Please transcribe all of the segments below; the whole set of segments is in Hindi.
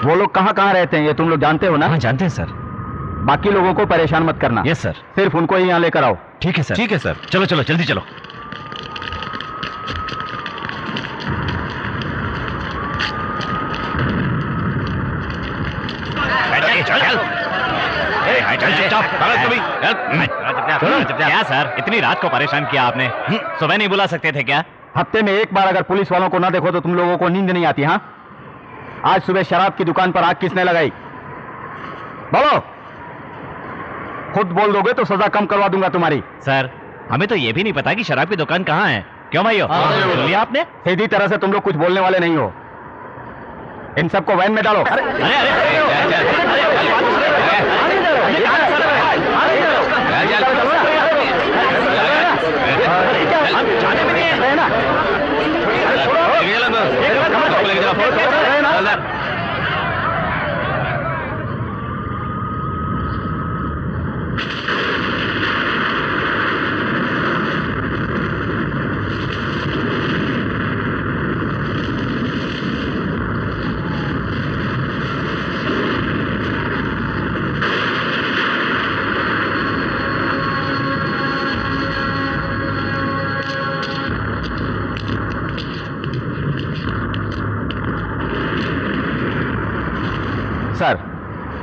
वो लोग कहाँ कहाँ रहते हैं ये तुम लोग जानते हो ना? हाँ जानते हैं सर। बाकी लोगों को परेशान मत करना। Yes sir. सिर्फ उनको ही यहाँ लेकर आओ। ठीक है सर। ठीक है सर। चलो चलो जल्दी चलो। क्या सर, इतनी रात को परेशान किया आपने? सुबह नहीं बुला सकते थे क्या? हफ्ते में एक बार अगर पुलिस वालों को ना देखो तो तुम लोगों को नींद नहीं आती? हाँ, आज सुबह शराब की दुकान पर आग किसने लगाई? बोलो। खुद बोल दोगे तो सजा कम करवा दूंगा तुम्हारी। सर, हमें तो ये भी नहीं पता कि शराब की दुकान कहाँ है। क्यों भाइयों, सुन लिया आपने? सीधी तरह से तुम लोग कुछ बोलने वाले नहीं हो। इन सबको वैन में डालो। सर,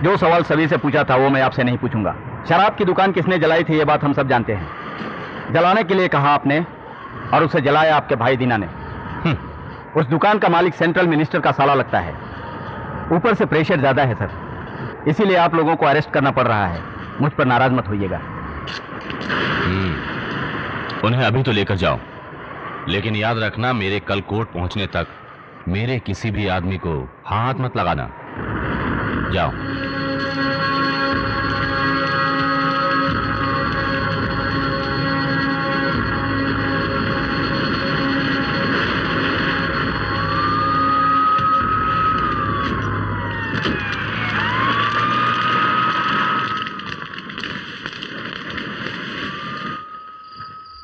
जो सवाल सभी से पूछा था वो मैं आपसे नहीं पूछूंगा। शराब की दुकान किसने जलाई थी ये बात हम सब जानते हैं। जलाने के लिए कहा आपने और उसे जलाया आपके भाई दीना ने। उस दुकान का मालिक सेंट्रल मिनिस्टर का साला लगता है। ऊपर से प्रेशर ज्यादा है सर, इसीलिए आप लोगों को अरेस्ट करना पड़ रहा है। मुझ पर नाराज मत होइएगा। उन्हें अभी तो लेकर जाओ, लेकिन याद रखना मेरे कल कोर्ट पहुंचने तक मेरे किसी भी आदमी को हाथ मत लगाना। जाओ।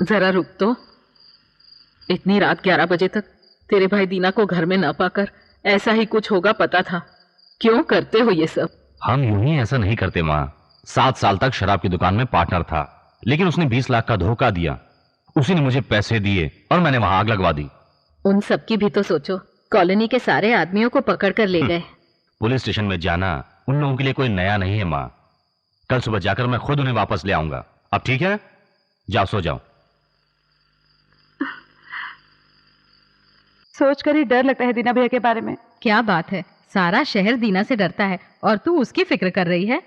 जरा रुक तो। इतनी रात 11 बजे तक तेरे भाई दीना को घर में न पाकर ऐसा ही कुछ होगा पता था। क्यों करते हो ये सब? हम यूं ही ऐसा नहीं करते माँ। 7 साल तक शराब की दुकान में पार्टनर था, लेकिन उसने 20 लाख का धोखा दिया। उसी ने मुझे पैसे दिए और मैंने वहां आग लगवा दी। उन सब की भी तो सोचो। कॉलोनी के सारे आदमियों को पकड़ कर ले गए। पुलिस स्टेशन में जाना उन लोगों के लिए कोई नया नहीं है माँ। कल सुबह जाकर मैं खुद उन्हें वापस ले आऊंगा। अब ठीक है, जाओ सो जाओ। सोचकर ही डर लगता है दीना भैया के बारे में। क्या बात है, सारा शहर दीना से डरता है और तू उसकी फिक्र कर रही है।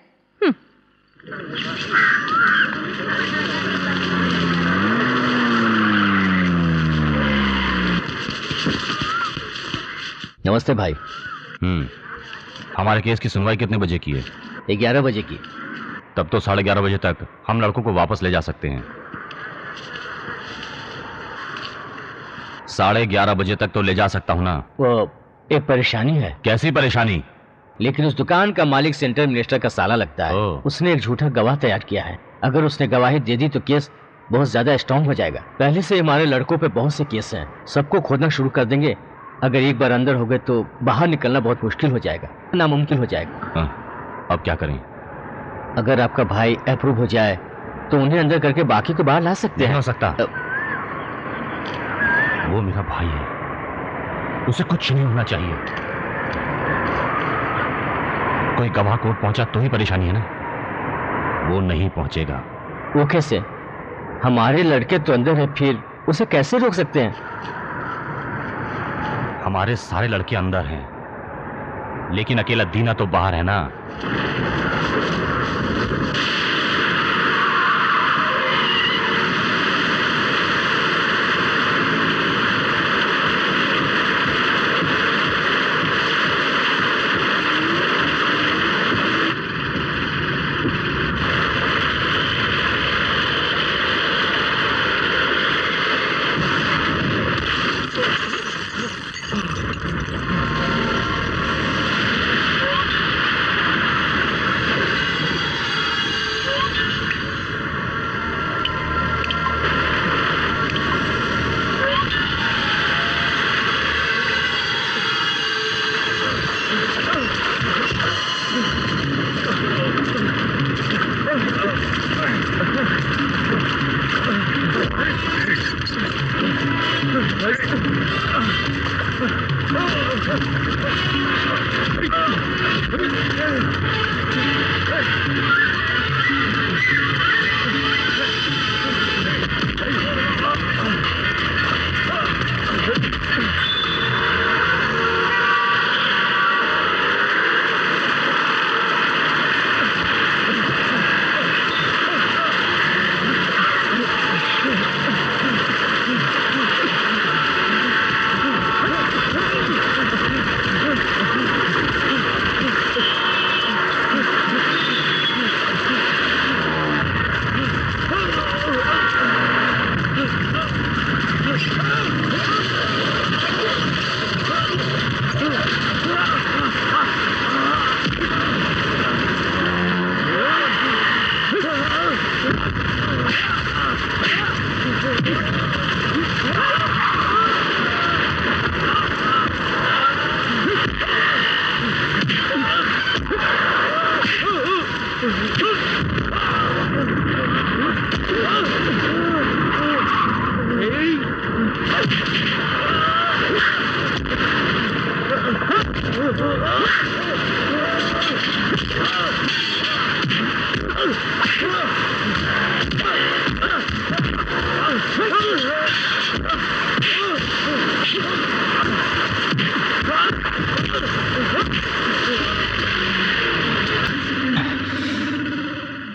नमस्ते भाई। हमारे केस की सुनवाई कितने बजे की है? 11 बजे की। तब तो 11:30 बजे तक हम लड़कों को वापस ले जा सकते हैं। 11:30 बजे तक तो ले जा सकता हूं ना। वो एक परेशानी है। कैसी परेशानी? लेकिन उस दुकान का मालिक सेंट्रल मिनिस्टर का साला लगता है। उसने एक झूठा गवाह तैयार किया है। अगर उसने गवाही दे दी तो केस बहुत ज्यादा स्ट्रॉन्ग हो जाएगा। पहले से हमारे लड़कों पे बहुत से केस हैं, सबको खोदना शुरू कर देंगे। अगर एक बार अंदर हो गए तो बाहर निकलना बहुत मुश्किल हो जाएगा, नामुमकिन हो जाएगा। अब क्या करें? अगर आपका भाई अप्रूव हो जाए तो उन्हें अंदर करके बाकी को बाहर ला सकते हैं। हो सकता। वो मेरा भाई है, उसे कुछ नहीं होना चाहिए। कोई गवाह कोर्ट पहुंचा तो ही परेशानी है ना। वो नहीं पहुंचेगा। वो कैसे? हमारे लड़के तो अंदर है, फिर उसे कैसे रोक सकते हैं? हमारे सारे लड़के अंदर हैं, लेकिन अकेला दीना तो बाहर है ना।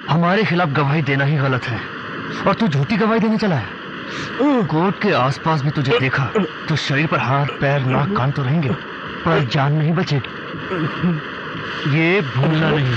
हमारे खिलाफ गवाही देना ही गलत है और तू झूठी गवाही देने चला है। कोर्ट के आसपास भी तुझे देखा तो शरीर पर हाथ पैर नाक कान तो रहेंगे पर जान नहीं बचेगी, ये भूलना नहीं।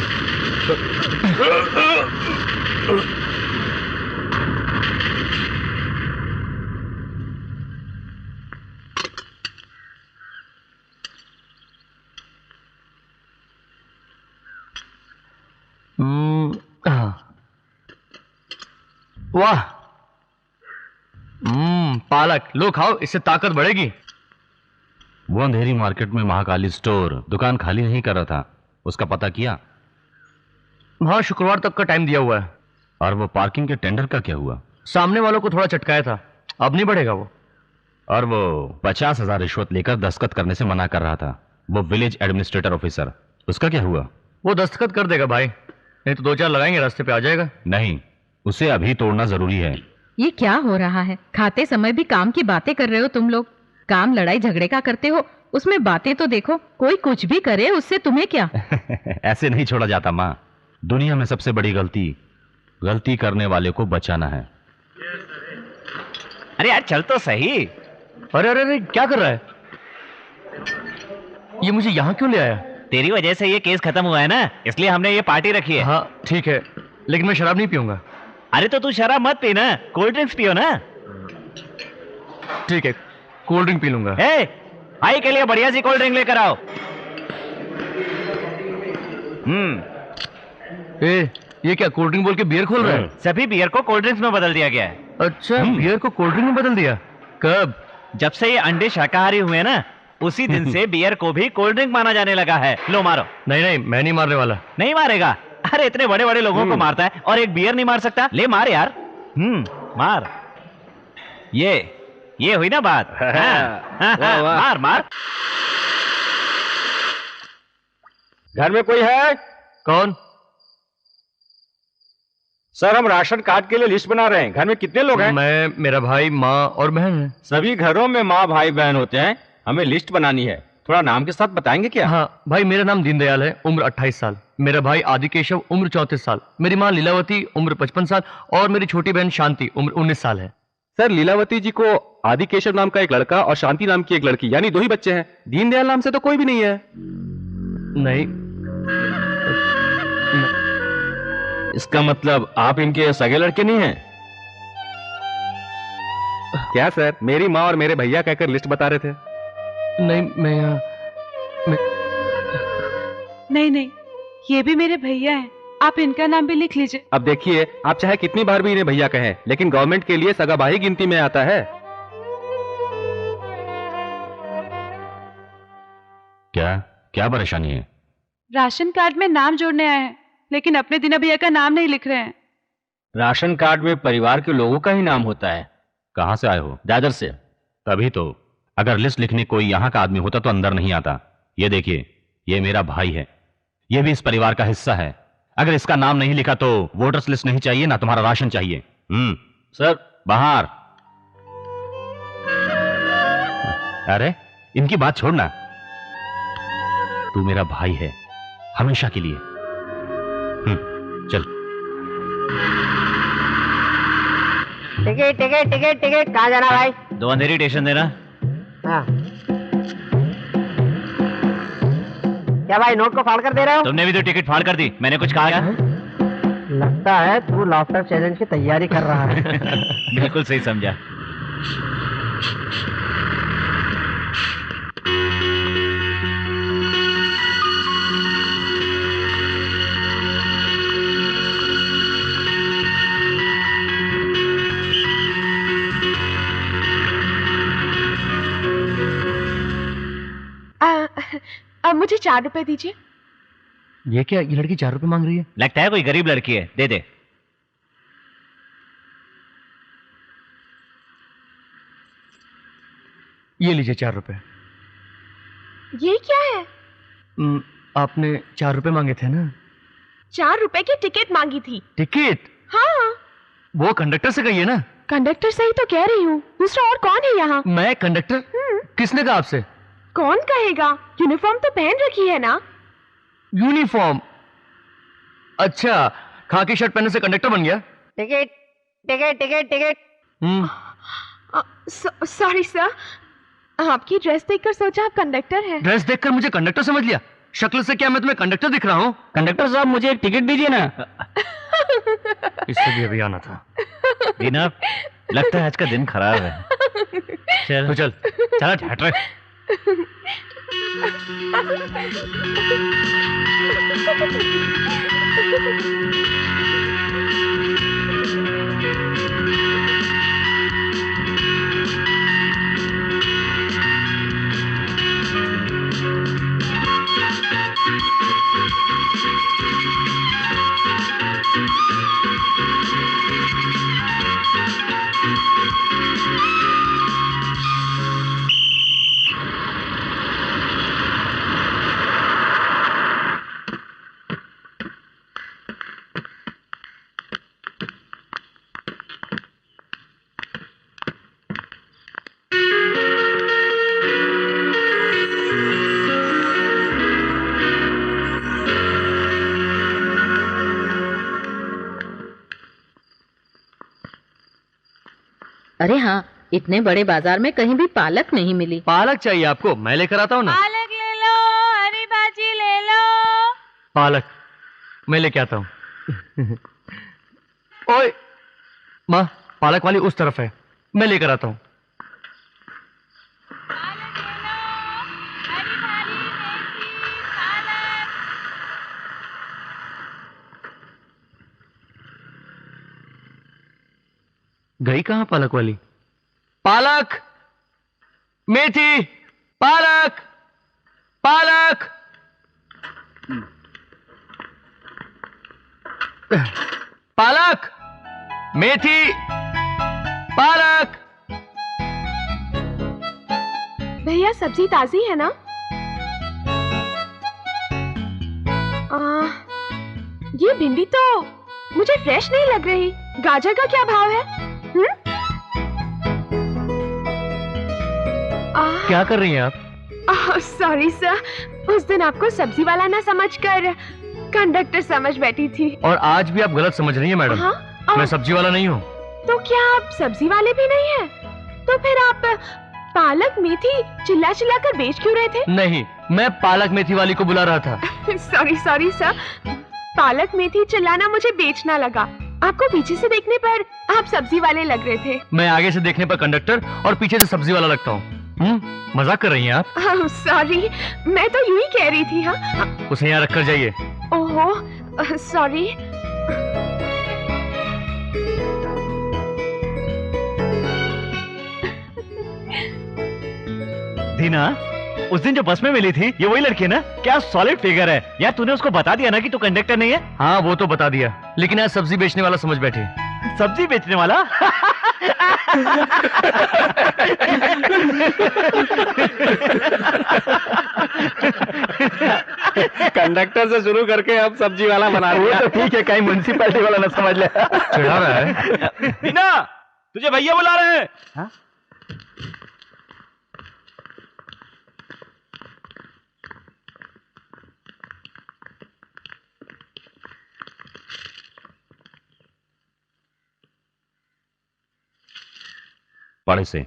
वाह, पालक लो खाओ, इससे ताकत बढ़ेगी। वो अंधेरी मार्केट में महाकाली स्टोर दुकान खाली नहीं कर रहा था, उसका पता किया? वहां शुक्रवार तक का टाइम दिया हुआ है। और वो पार्किंग के टेंडर का क्या हुआ? सामने वालों को थोड़ा चटकाया था, अब नहीं बढ़ेगा वो। और वो 50,000 रिश्वत लेकर दस्तखत करने से मना कर रहा था, वो विलेज एडमिनिस्ट्रेटर ऑफिसर, उसका क्या हुआ? वो दस्तखत कर देगा भाई, नहीं तो 2-4 लगाएंगे रास्ते पे आ जाएगा। नहीं, उसे अभी तोड़ना जरूरी है। ये क्या हो रहा है? खाते समय भी काम की बातें कर रहे हो तुम लोग। काम लड़ाई झगड़े का करते हो, उसमें बातें तो देखो। कोई कुछ भी करे उससे तुम्हें क्या? ऐसे नहीं छोड़ा जाता माँ। दुनिया में सबसे बड़ी गलती करने वाले को बचाना है। अरे यार चल तो सही। अरे अरे अरे क्या कर रहा है ये? मुझे यहाँ क्यों ले आया? तेरी वजह से ये केस खत्म हुआ है ना, इसलिए हमने ये पार्टी रखी है। हाँ ठीक है, लेकिन मैं शराब नहीं पीऊंगा। अरे तो तू शराब मत पी ना, कोल्ड ड्रिंक्स पियो ना। ठीक है, कोल्ड ड्रिंक पी लूंगा। भाई के लिए बढ़िया सी कोल्ड ड्रिंक लेकर आओ। ये क्या कोल्ड ड्रिंक बोल के बियर खोल रहा है? सभी बियर को कोल्ड ड्रिंक्स में बदल दिया गया है। अच्छा, बियर को कोल्ड ड्रिंक में बदल दिया? कब? जब से ये अंडे शाकाहारी हुए ना, उसी दिन से बियर को भी कोल्ड ड्रिंक माना जाने लगा है। लो मारो। नहीं नहीं, मैं नहीं मारने वाला। नहीं मारेगा? अरे इतने बड़े बड़े लोगों को मारता है और एक बियर नहीं मार सकता? ले मार यार। मार। ये हुई ना बात। मार मार। घर में कोई है? कौन? सर, हम राशन कार्ड के लिए लिस्ट बना रहे हैं। घर में कितने लोग हैं? मैं, मेरा भाई, माँ और बहन है। सभी घरों में माँ भाई बहन होते हैं, हमें लिस्ट बनानी है। थोड़ा नाम के साथ बताएंगे क्या? हाँ भाई, मेरा नाम दीनदयाल है, उम्र 28 साल। मेरा भाई आदिकेशव, उम्र 34 साल। मेरी माँ लीलावती, उम्र 55 साल। और मेरी छोटी बहन शांति, उम्र 19 साल है। सर, लीलावती जी को आदिकेशव नाम का एक लड़का और शांति नाम की एक लड़की, यानी 2 ही बच्चे हैं। दीनदयाल नाम से तो कोई भी नहीं है। नहीं। इसका मतलब आप इनके सगे लड़के नहीं हैं? क्या सर, मेरी माँ और मेरे भैया कहकर लिस्ट बता रहे थे? नहीं, मैं नहीं, ये भी मेरे भैया हैं, आप इनका नाम भी लिख लीजिए। अब देखिए, आप चाहे कितनी बार भी इन्हें भैया कहें, लेकिन गवर्नमेंट के लिए सगा भाई गिनती में आता है। क्या परेशानी है? राशन कार्ड में नाम जोड़ने आए हैं, लेकिन अपने दीना भैया का नाम नहीं लिख रहे हैं। राशन कार्ड में परिवार के लोगों का ही नाम होता है। कहाँ से आए हो? दादर से। तभी तो अगर लिस्ट लिखने कोई यहां का आदमी होता तो अंदर नहीं आता। ये देखिए, ये मेरा भाई है, ये भी इस परिवार का हिस्सा है। अगर इसका नाम नहीं लिखा तो वोटर्स लिस्ट नहीं चाहिए ना तुम्हारा राशन चाहिए। सर बाहर। अरे इनकी बात छोड़ना, तू मेरा भाई है हमेशा के लिए। चल। टिकट टिकट टिकट टिकट, कहाँ जाना भाई? 2 अंधेरी स्टेशन देना। हाँ। क्या भाई नोट को फाड़ कर दे रहे हो? तुमने भी तो टिकट फाड़ कर दी, मैंने कुछ कहा क्या? लगता है तू लाफ्टर चैलेंज की तैयारी कर रहा है। बिल्कुल सही समझा। मुझे 4 रुपए दीजिए। ये क्या, ये लड़की 4 रुपए मांग रही है? लगता है कोई गरीब लड़की है, दे दे। ये लीजिए 4 रुपए। ये क्या है? आपने 4 रुपए मांगे थे ना? 4 रुपए की टिकट मांगी थी। टिकट? हाँ। वो कंडक्टर से कहिए ना। कंडक्टर से ही तो कह रही हूँ, दूसरा और कौन है यहाँ? मैं कंडक्टर? किसने कहा आपसे? कौन कहेगा, यूनिफॉर्म तो पहन रखी है ना। यूनिफॉर्म? अच्छा, खाकी शर्ट पहनने से कंडक्टर बन गया? Ticket ticket ticket ticket. Sorry sir, आपकी ड्रेस देखकर सोचा आप कंडक्टर हैं। ड्रेस देखकर मुझे कंडक्टर समझ लिया? शक्ल से क्या मैं तुम्हें कंडक्टर दिख रहा हूँ? कंडक्टर साहब मुझे एक टिकट दीजिए ना। इससे भी अभी आना था। दीना, लगता है आज का दिन खराब है। चल तो चल चला झट। अरे हाँ, इतने बड़े बाजार में कहीं भी पालक नहीं मिली। पालक चाहिए आपको? मैं लेकर आता हूँ ना। पालक ले लो, हरी भाजी ले लो। पालक मैं लेके आता हूँ। ओए माँ, पालक वाली उस तरफ है, मैं लेकर आता हूँ। गई कहाँ पालक वाली? पालक, मेथी, पालक, पालक, पालक, मेथी, पालक। भैया सब्जी ताजी है ना? ये भिंडी तो मुझे फ्रेश नहीं लग रही। गाजर का क्या भाव है? क्या कर रही हैं आप? सॉरी सर, उस दिन आपको सब्जी वाला ना समझकर कंडक्टर समझ बैठी थी। और आज भी आप गलत समझ रही हैं मैडम। मैं सब्जी वाला नहीं हूँ। तो क्या आप सब्जी वाले भी नहीं हैं? तो फिर आप पालक मेथी चिल्ला चिल्ला कर बेच क्यों रहे थे? नहीं, मैं पालक मेथी वाली को बुला रहा था। सॉरी सॉरी सर, पालक मेथी चिल्लाना मुझे बेचना लगा। आपको पीछे से देखने पर आप सब्जी वाले लग रहे थे। मैं आगे से देखने पर कंडक्टर और पीछे से सब्जी वाला लगता हूँ। मजाक कर रही हैं आप? सॉरी, मैं तो यूं ही कह रही थी। हाँ, उसे यहाँ रखकर जाइए। ओहो सॉरी। दीना, उस दिन जो बस में मिली थी, ये वही लड़की है ना? क्या सॉलिड फिगर है यार। तूने उसको बता दिया ना कि तू कंडक्टर नहीं है? हाँ वो तो बता दिया, लेकिन आज सब्जी बेचने वाला समझ बैठे। सब्जी बेचने वाला? कंडक्टर से शुरू करके अब सब्जी वाला बना वो दिया। तो ठीक है, कहीं म्युनिसिपैलिटी वाला ना समझ ले। चिढ़ा रहा है। दीना, तुझे भैया बुला रहे हैं। हाँ? बड़े से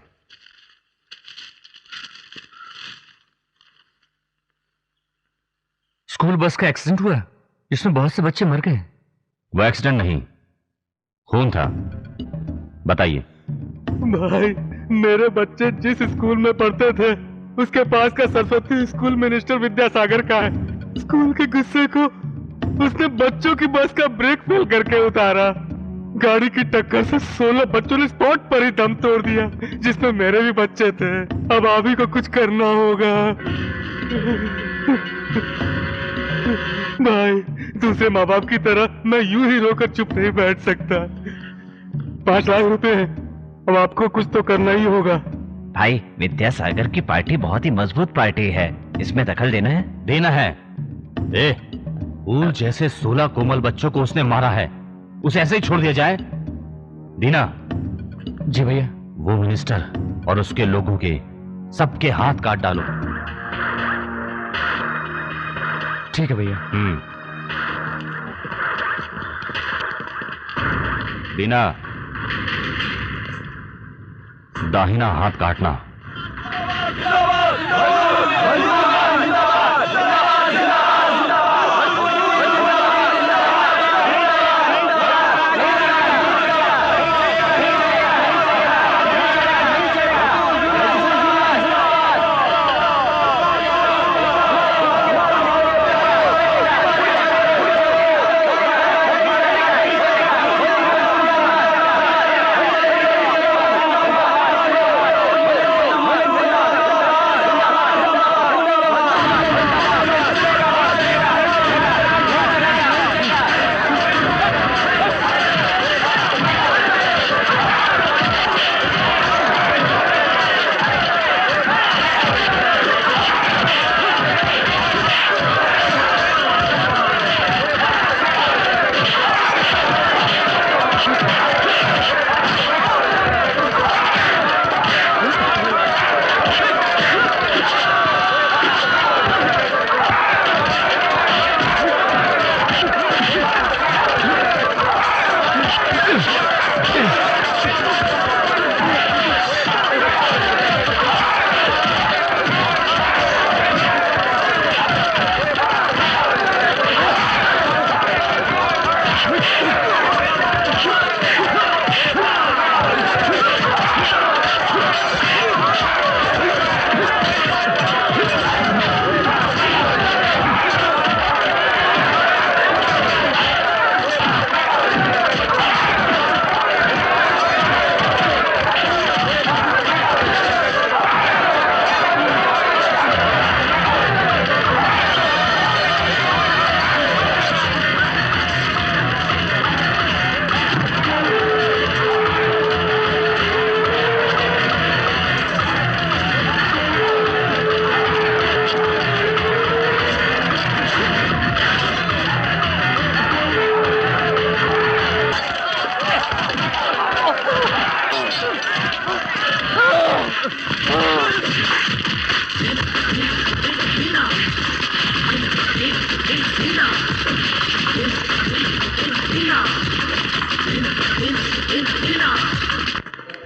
स्कूल बस का एक्सीडेंट हुआ जिसमें बहुत से बच्चे मर गए। वो एक्सीडेंट नहीं, खून था। बताइए। भाई, मेरे बच्चे जिस स्कूल में पढ़ते थे उसके पास का सरस्वती स्कूल मिनिस्टर विद्यासागर का है। स्कूल के गुस्से को उसने बच्चों की बस का ब्रेक फेल करके उतारा। गाड़ी की टक्कर से 16 बच्चों ने स्पॉट पर ही दम तोड़ दिया, जिसमें मेरे भी बच्चे थे। अब आप ही को कुछ करना होगा भाई। दूसरे माँ बाप की तरह मैं यूं ही रोकर चुप नहीं बैठ सकता। 5 लाख रुपए हैं, अब आपको कुछ तो करना ही होगा। भाई, विद्यासागर की पार्टी बहुत ही मजबूत पार्टी है, इसमें दखल देना है। देना है। फूल जैसे 16 कोमल बच्चों को उसने मारा है, उसे ऐसे ही छोड़ दिया जाए? दीना। जी भैया। वो मिनिस्टर और उसके लोगों के सबके हाथ काट डालो। ठीक है भैया। दीना, दाहिना हाथ काटना।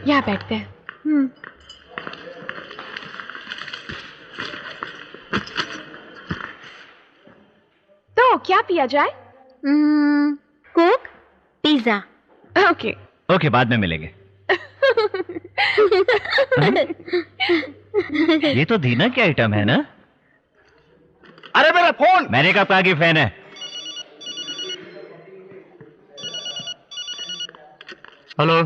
यहाँ बैठते हैं। तो क्या पिया जाए? Coke, pizza. ओके ओके, बाद में मिलेंगे। ये तो दीना की आइटम है ना? अरे मेरा फोन! मैंने कहा की फैन है। हेलो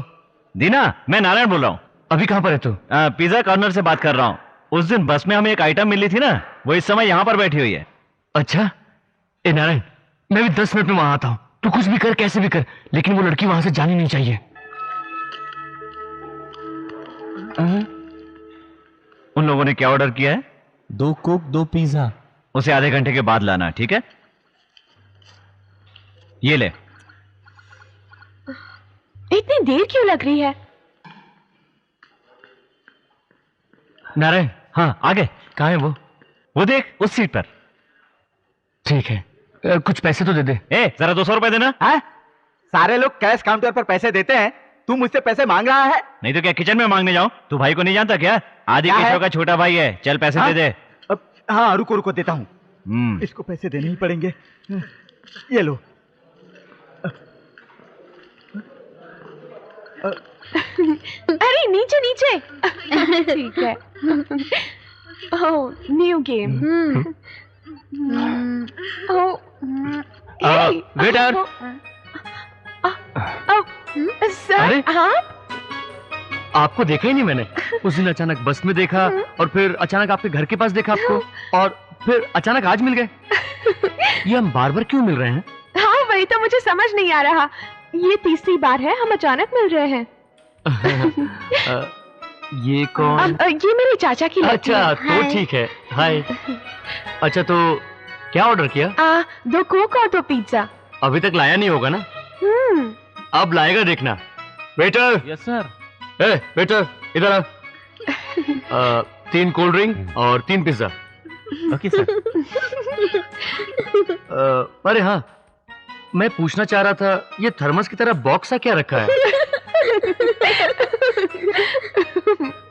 दीना, मैं नारायण बोल रहा हूँ। अभी कहाँ पर है तू? पिज्जा कॉर्नर से बात कर रहा हूँ। उस दिन बस में हमें एक आइटम मिली थी ना, वो इस समय यहाँ पर बैठी हुई है। अच्छा, ए नारायण, मैं भी 10 मिनट में वहां आता हूँ। तू कुछ भी कर, कैसे भी कर, लेकिन वो लड़की वहां से जानी नहीं चाहिए। उन लोगों ने क्या ऑर्डर किया है? 2 कोक 2 पिज्जा। उसे आधे घंटे के बाद लाना, ठीक है? ये ले। इतनी देर क्यों लग रही है? नारायण, हाँ आगे। कहाँ है वो? वो देख, उस सीट पर। ठीक है, कुछ पैसे तो दे दे। जरा 200 रुपए देना। सारे लोग कैश काउंटर पर पैसे देते हैं, तू मुझसे पैसे मांग रहा है? नहीं तो क्या किचन में मांगने जाऊं? तू भाई को नहीं जानता क्या? आदि केशव का छोटा भाई है। चल पैसे दे दे। हाँ रुको रुको, देता हूँ। इसको पैसे देने ही पड़ेंगे। ये लो। अरे नीचे नीचे। ठीक है। ओह, न्यू गेम। वेटर। सर, हाँ? आपको देखा ही नहीं मैंने। उस दिन अचानक बस में देखा और फिर अचानक आपके घर के पास देखा आपको, और फिर अचानक आज मिल गए। ये हम बार बार क्यों मिल रहे हैं? हाँ वही तो मुझे समझ नहीं आ रहा। ये तीसरी बार है हम अचानक मिल रहे हैं। ये कौन? ये मेरे चाचा की लड़की अच्छा है। तो ठीक है। हाय। अच्छा तो क्या ऑर्डर किया? 2 कोक और 2 पिज्जा। अभी तक लाया नहीं होगा ना? अब लाएगा देखना। वेटर। Yes sir. वेटर इधर आ। 3 कोल्ड ड्रिंक और 3 पिज्जा। Okay sir. अरे हाँ, मैं पूछना चाह रहा था, ये थर्मस की तरह बॉक्स सा क्या रखा है?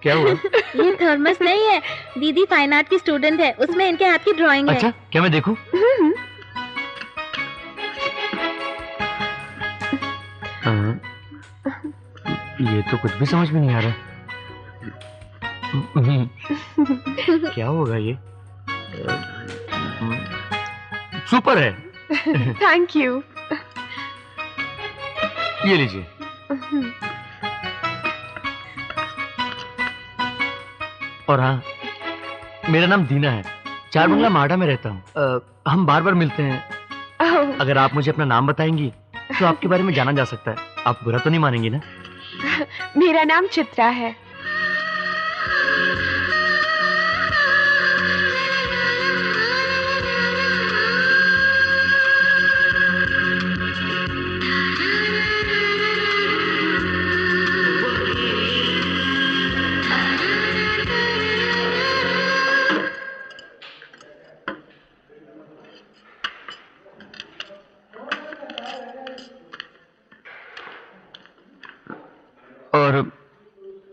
क्या हुआ? ये थर्मस नहीं है, दीदी फाइन आर्ट की स्टूडेंट है, उसमें इनके हाथ की ड्राइंग है। अच्छा, क्या मैं देखूं? ये तो कुछ भी समझ में नहीं आ रहा। क्या होगा ये? सुपर है। Thank you. ये लीजिए। और हाँ, मेरा नाम दीना है, 4 बंगला माडा में रहता हूँ। हम बार बार मिलते हैं। अगर आप मुझे अपना नाम बताएंगी तो आपके बारे में जाना जा सकता है। आप बुरा तो नहीं मानेंगी ना? मेरा नाम चित्रा है। और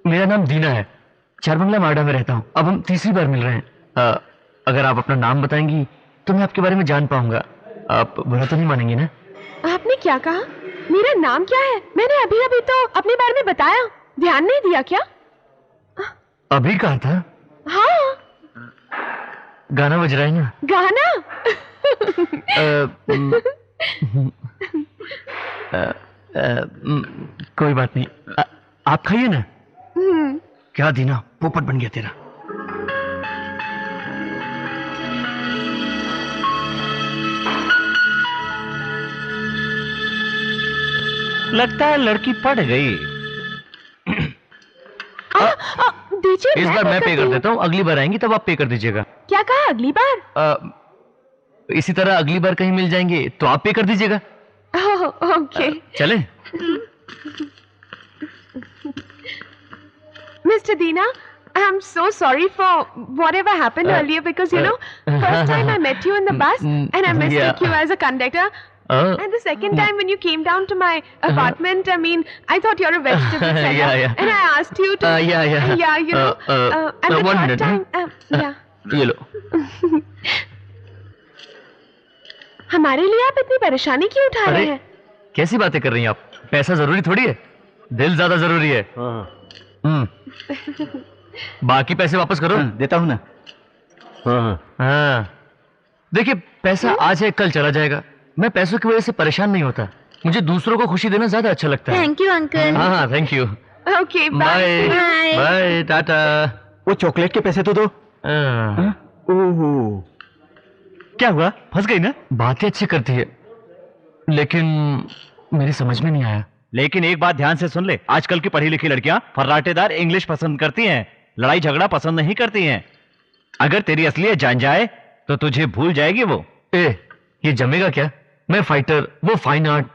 मेरा नाम दीना है, 4 बंगला माडा में रहता हूँ। अब हम तीसरी बार मिल रहे हैं। अगर आप अपना नाम बताएंगी तो मैं आपके बारे में जान पाऊंगा। आप बुरा तो नहीं मानेंगी ना? आपने क्या कहा? मेरा नाम क्या है? मैंने अभी अभी तो अपने बारे में बताया, ध्यान नहीं दिया क्या? अभी कहा था? हाँ। गाना बज रहा है ना? गाना? कोई बात नहीं। आप खाइए ना। क्या दीना, पोपट बन गया तेरा। लगता है लड़की पड़ गई। दीजिए, इस बार मैं पे कर देता हूँ, अगली बार आएंगी तब आप पे कर दीजिएगा। क्या कहा? अगली बार? इसी तरह अगली बार कहीं मिल जाएंगे तो आप पे कर दीजिएगा। ओके। चले। Mr. Deena, I'm so sorry for whatever happened earlier because you know, first time I met you in the bus and I mistook you as a conductor. And the second time when you came down to my apartment, I mean, I thought you're a vegetable seller, and I asked you to, you know, and the third time, ये लो। हमारे लिए आप इतनी परेशानी क्यों उठा रहे हैं? कैसी बातें कर रही हैं आप? पैसा जरूरी थोड़ी है, दिल ज्यादा जरूरी है। बाकी पैसे वापस करो। देता हूँ ना। हाँ, देखिए पैसा आज है कल चला जाएगा। मैं पैसों की वजह से परेशान नहीं होता, मुझे दूसरों को खुशी देना ज्यादा अच्छा लगता है। Thank you uncle. हाँ thank you. Okay bye. Bye tata. वो चॉकलेट के पैसे तो दो। ओहो, क्या हुआ? फंस गई ना? बातें अच्छी करती है लेकिन मेरी समझ में नहीं आया। लेकिन एक बात ध्यान से सुन ले, आजकल की पढ़ी लिखी लड़कियां फर्राटेदार इंग्लिश पसंद करती हैं, लड़ाई झगड़ा पसंद नहीं करती हैं। अगर तेरी असलियत जान जाए तो तुझे भूल जाएगी वो। ये जमेगा क्या? मैं फाइटर, वो फाइन आर्ट,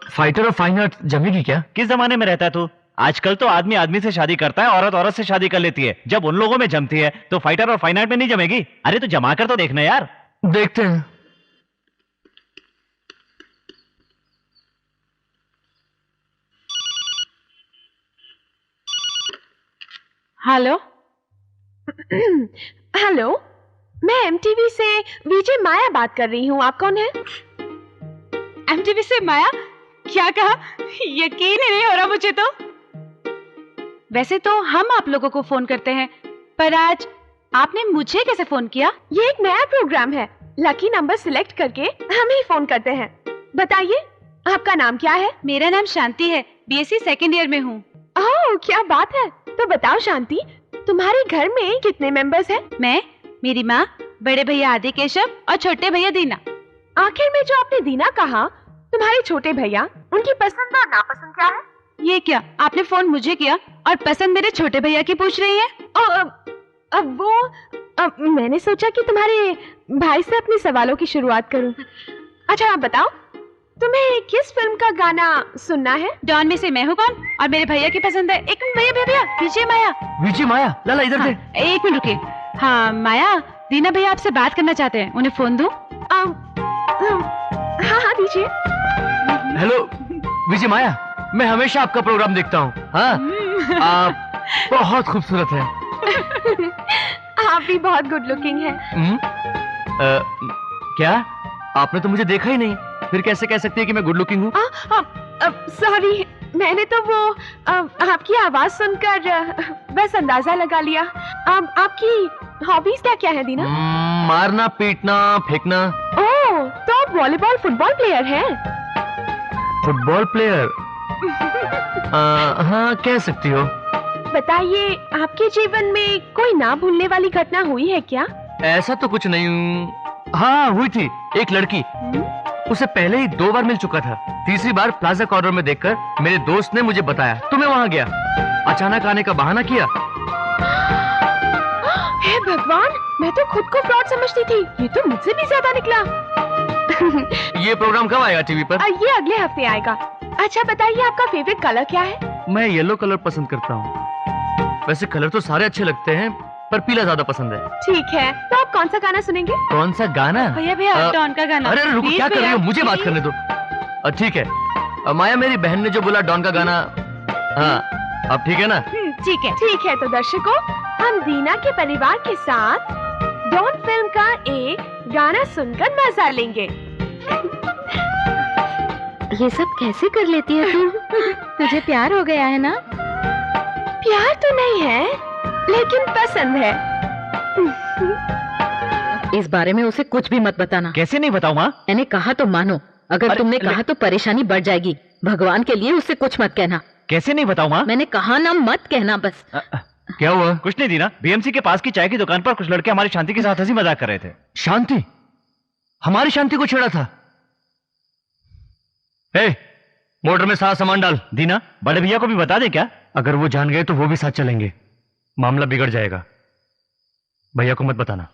फाइटर और फाइन आर्ट जमेगी क्या? किस जमाने में रहता है तू? आजकल तो आदमी आदमी से शादी करता है, औरत औरत से शादी कर लेती है। जब उन लोगों में जमती है तो फाइटर और फाइन आर्ट में नहीं जमेगी। अरे तो जमा कर तो देखना यार। देखते हैं। हेलो। हेलो, मैं एमटीवी से विजय माया बात कर रही हूँ। आप कौन है? एमटीवी से माया? क्या कहा? यकीन ही नहीं हो रहा मुझे तो। वैसे तो हम आप लोगों को फोन करते हैं, पर आज आपने मुझे कैसे फोन किया? ये एक नया प्रोग्राम है, लकी नंबर सिलेक्ट करके हम ही फोन करते हैं। बताइए, आपका नाम क्या है? मेरा नाम शांति है, बीएससी सेकंड ईयर में हूँ। ओह, क्या बात है। तो बताओ शांति, तुम्हारे घर में कितने मेंबर्स हैं? मैं, मेरी माँ, बड़े भैया आदि केशव और छोटे भैया दीना। आखिर में जो आपने दीना कहा, तुम्हारे छोटे भैया, उनकी पसंद और नापसंद क्या है? ये क्या, आपने फोन मुझे किया और पसंद मेरे छोटे भैया की पूछ रही है? मैंने सोचा कि तुम्हारे भाई से अपने सवालों की शुरुआत करूं। अच्छा आप बताओ, तुम्हें किस फिल्म का गाना सुनना है? डॉन में से मैं हूँ कौन और मेरे भैया की पसंद है। एक मिनट भैया, भैया विजय माया। विजय माया, लाला इधर दे। एक मिनट रुकिए। हाँ माया, दीना भैया आपसे बात करना चाहते हैं, उन्हें फोन दूं? हाँ दीजिए। हेलो विजय माया, मैं हमेशा आपका प्रोग्राम देखता हूँ। हाँ, आप बहुत खूबसूरत हैं। आप भी बहुत गुड लुकिंग हैं। क्या? आपने तो मुझे देखा ही नहीं, फिर कैसे कह सकती है कि मैं गुड लुकिंग हूँ? सॉरी, मैंने तो वो आपकी आवाज सुनकर बस अंदाजा लगा लिया। आपकी हॉबीज क्या क्या है दीना? मारना, पीटना, फेंकना। ओह, तो आप वॉलीबॉल फुटबॉल प्लेयर हैं? Football player? हाँ, कह सकती हो। बताइए, आपके जीवन में कोई ना भूलने वाली घटना हुई है क्या? ऐसा तो कुछ नहीं। हाँ हुई थी, एक लड़की, उसे पहले ही 2 बार मिल चुका था। तीसरी बार प्लाजा कॉर्नर में देखकर मेरे दोस्त ने मुझे बताया, तो मैं वहां गया। अचानक आने का बहाना किया। हे भगवान, मैं तो खुद को फ्रॉड समझती थी, ये तो मुझसे भी ज्यादा निकला। ये प्रोग्राम कब आएगा टीवी पर? ये अगले हफ्ते आएगा। अच्छा बताइए, आपका फेवरेट कलर क्या है? मैं येलो कलर पसंद करता हूँ। वैसे कलर तो सारे अच्छे लगते हैं, पर पीला ज्यादा पसंद है। ठीक है, तो आप कौन सा गाना सुनेंगे? कौन सा गाना? भैया भैया, डॉन का गाना। अरे रुको, क्या कर रही हो? मुझे बात करने दो। ठीक है, माया, मेरी बहन ने जो बोला डॉन का गाना। हाँ, अब ठीक है ना? ठीक है। ठीक है, तो दर्शकों, हम दीना के परिवार के साथ डॉन फिल्म का एक गाना सुनकर मजा लेंगे। ये सब कैसे कर लेती है तू? तुझे प्यार हो गया है ना? प्यार तो नहीं है, लेकिन पसंद है। इस बारे में उसे कुछ भी मत बताना। कैसे नहीं बताऊं माँ? मैंने कहा तो मानो, अगर तुमने कहा तो परेशानी बढ़ जाएगी। भगवान के लिए उससे कुछ मत कहना। कैसे नहीं बताऊं माँ? मैंने कहा ना, मत कहना बस। क्या हुआ? कुछ नहीं दीना, बीएमसी के पास की चाय की दुकान पर कुछ लड़के हमारी शांति के साथ हंसी मजाक कर रहे थे। शांति? हमारी शांति को छेड़ा था? मोटर में सारा सामान डाल। दीना, बड़े भैया को भी बता दे क्या? अगर वो जान गए तो वो भी साथ चलेंगे, मामला बिगड़ जाएगा। भैया को मत बताना।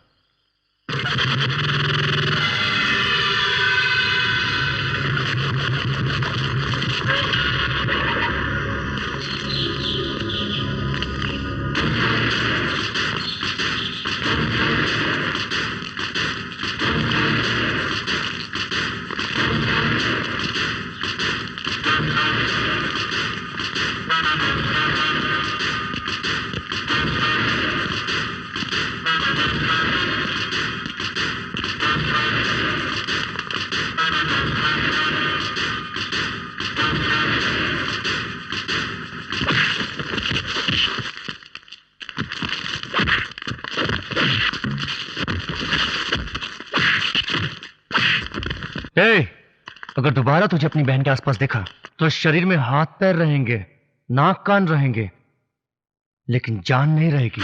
अगर दोबारा तुझे अपनी बहन के आसपास देखा तो शरीर में हाथ पैर रहेंगे, नाक कान रहेंगे, लेकिन जान नहीं रहेगी।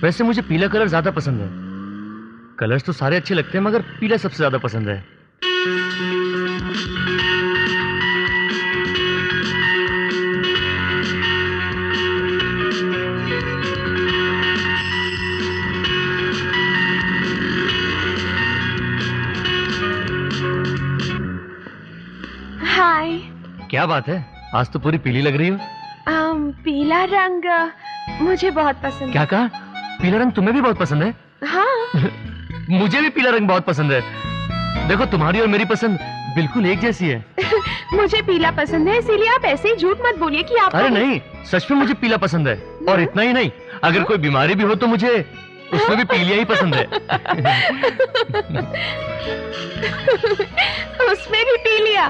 वैसे मुझे पीला कलर ज्यादा पसंद है। कलर्स तो सारे अच्छे लगते हैं मगर पीला सबसे ज्यादा पसंद है। हाय। क्या बात है, आज तो पूरी पीली लग रही हो। पीला रंग मुझे बहुत पसंद क्या कहा? पीला रंग तुम्हें भी बहुत पसंद है? हाँ। मुझे भी पीला रंग बहुत पसंद है। देखो तुम्हारी और मेरी पसंद बिल्कुल एक जैसी है। मुझे पीला पसंद है, इसीलिए आप ऐसे ही झूठ मत बोलिए कि आप। अरे नहीं, सच में मुझे पीला पसंद है। और इतना ही नहीं, अगर कोई बीमारी भी हो तो मुझे उसमें भी पीलिया ही पसंद है। उसमें भी पीलिया।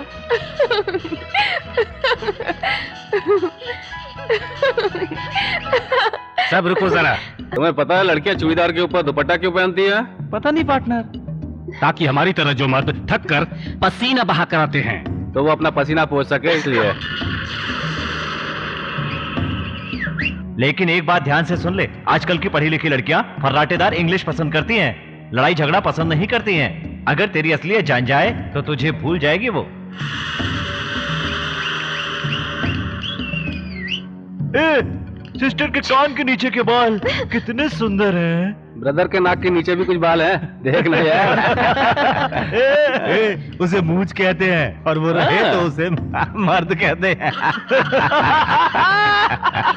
सब रुको जरा। तुम्हें पता है लड़कियां चूड़ीदार के ऊपर दुपट्टा क्यों पहनती है? पता नहीं पार्टनर, ताकि हमारी तरह जो मर्द थक कर पसीना बहा कर आते हैं तो वो अपना पसीना पोंछ सके इसलिए। लेकिन एक बात ध्यान से सुन ले, आजकल की पढ़ी लिखी लड़कियां फर्राटेदार इंग्लिश पसंद करती हैं, लड़ाई झगड़ा पसंद नहीं करती हैं। अगर तेरी असलियत जान जाए तो तुझे भूल जाएगी वो। सिस्टर के कान के नीचे के बाल कितने सुंदर हैं। ब्रदर के नाक के नीचे भी कुछ बाल है, देखना यार। उसे मूंछ कहते हैं और वो रहे तो उसे मर्द कहते हैं।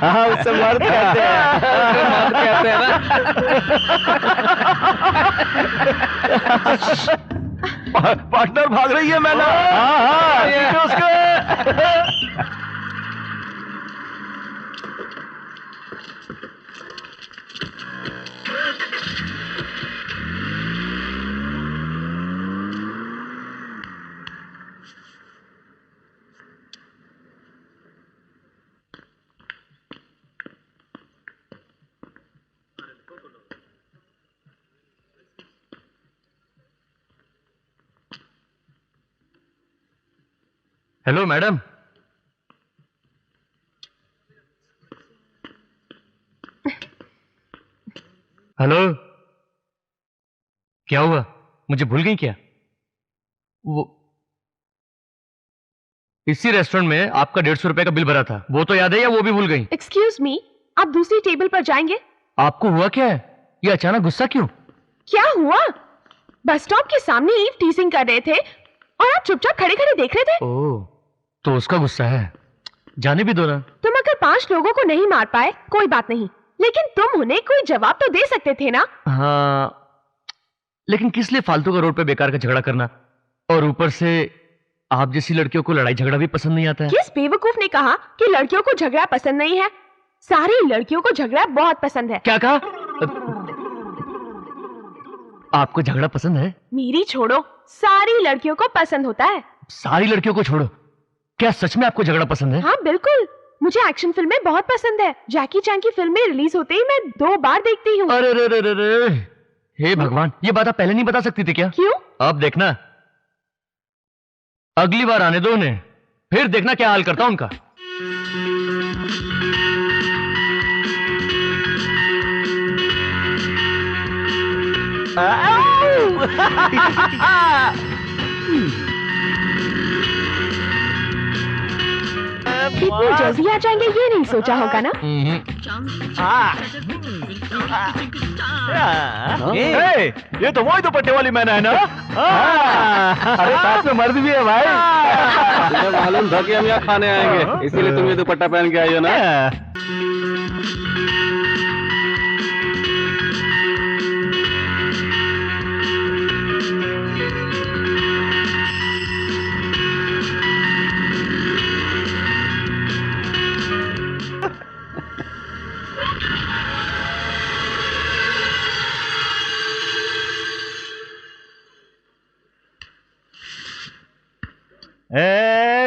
हाँ, उससे मर्द कहते हैं। मर्द कहते हैं ना। पार्टनर भाग रही है मैना। हाँ, उसके। Hello madam. हेलो, क्या हुआ? मुझे भूल गई क्या? वो इसी रेस्टोरेंट में आपका 150 रुपए का बिल भरा था, वो तो याद है या वो भी भूल गई? एक्सक्यूज मी, आप दूसरी टेबल पर जाएंगे? आपको हुआ क्या है? ये अचानक गुस्सा क्यों? क्या हुआ? बस स्टॉप के सामने ईव टीजिंग कर रहे थे और आप चुपचाप खड़े खड़े देख रहे थे। ओह, तो उसका गुस्सा है। जाने भी दो ना। तुम अगर 5 लोगों को नहीं मार पाए कोई बात नहीं, लेकिन तुम उन्हें कोई जवाब तो दे सकते थे ना। हाँ, लेकिन किस लिए फालतू का रोड पे बेकार का झगड़ा करना? और ऊपर से आप जैसी लड़कियों को लड़ाई झगड़ा भी पसंद नहीं आता है। किस बेवकूफ ने कहा कि लड़कियों को झगड़ा पसंद नहीं है? सारी लड़कियों को झगड़ा बहुत पसंद है। क्या कहा? आपको झगड़ा पसंद है? मेरी छोड़ो, सारी लड़कियों को पसंद होता है। सारी लड़कियों को छोड़ो, क्या सच में आपको झगड़ा पसंद है? हाँ बिल्कुल, मुझे एक्शन फिल्में बहुत पसंद है। जैकी चैन की फिल्में रिलीज होते ही मैं 2 बार देखती हूँ। अरे रे रे रे रे, हे भगवान, ये बात आप पहले नहीं बता सकती थी क्या? क्यों? अब देखना, अगली बार आने दो उन्हें, फिर देखना क्या हाल करता उनका। इतनी जल्दी आ जाएंगे ये नहीं सोचा होगा ना। ये तो वही दुपट्टे वाली मैना है ना। अरे साथ में मर्द भी है भाई। तुम्हें मालूम था कि हम यहाँ खाने आएंगे, इसीलिए तुम ये दुपट्टा पहन के आई हो ना।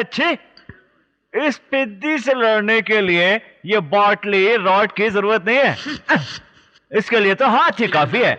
छी, इस पिद्दी से लड़ने के लिए ये बॉटली रॉड की जरूरत नहीं है। इसके लिए तो हाथ ही काफी है।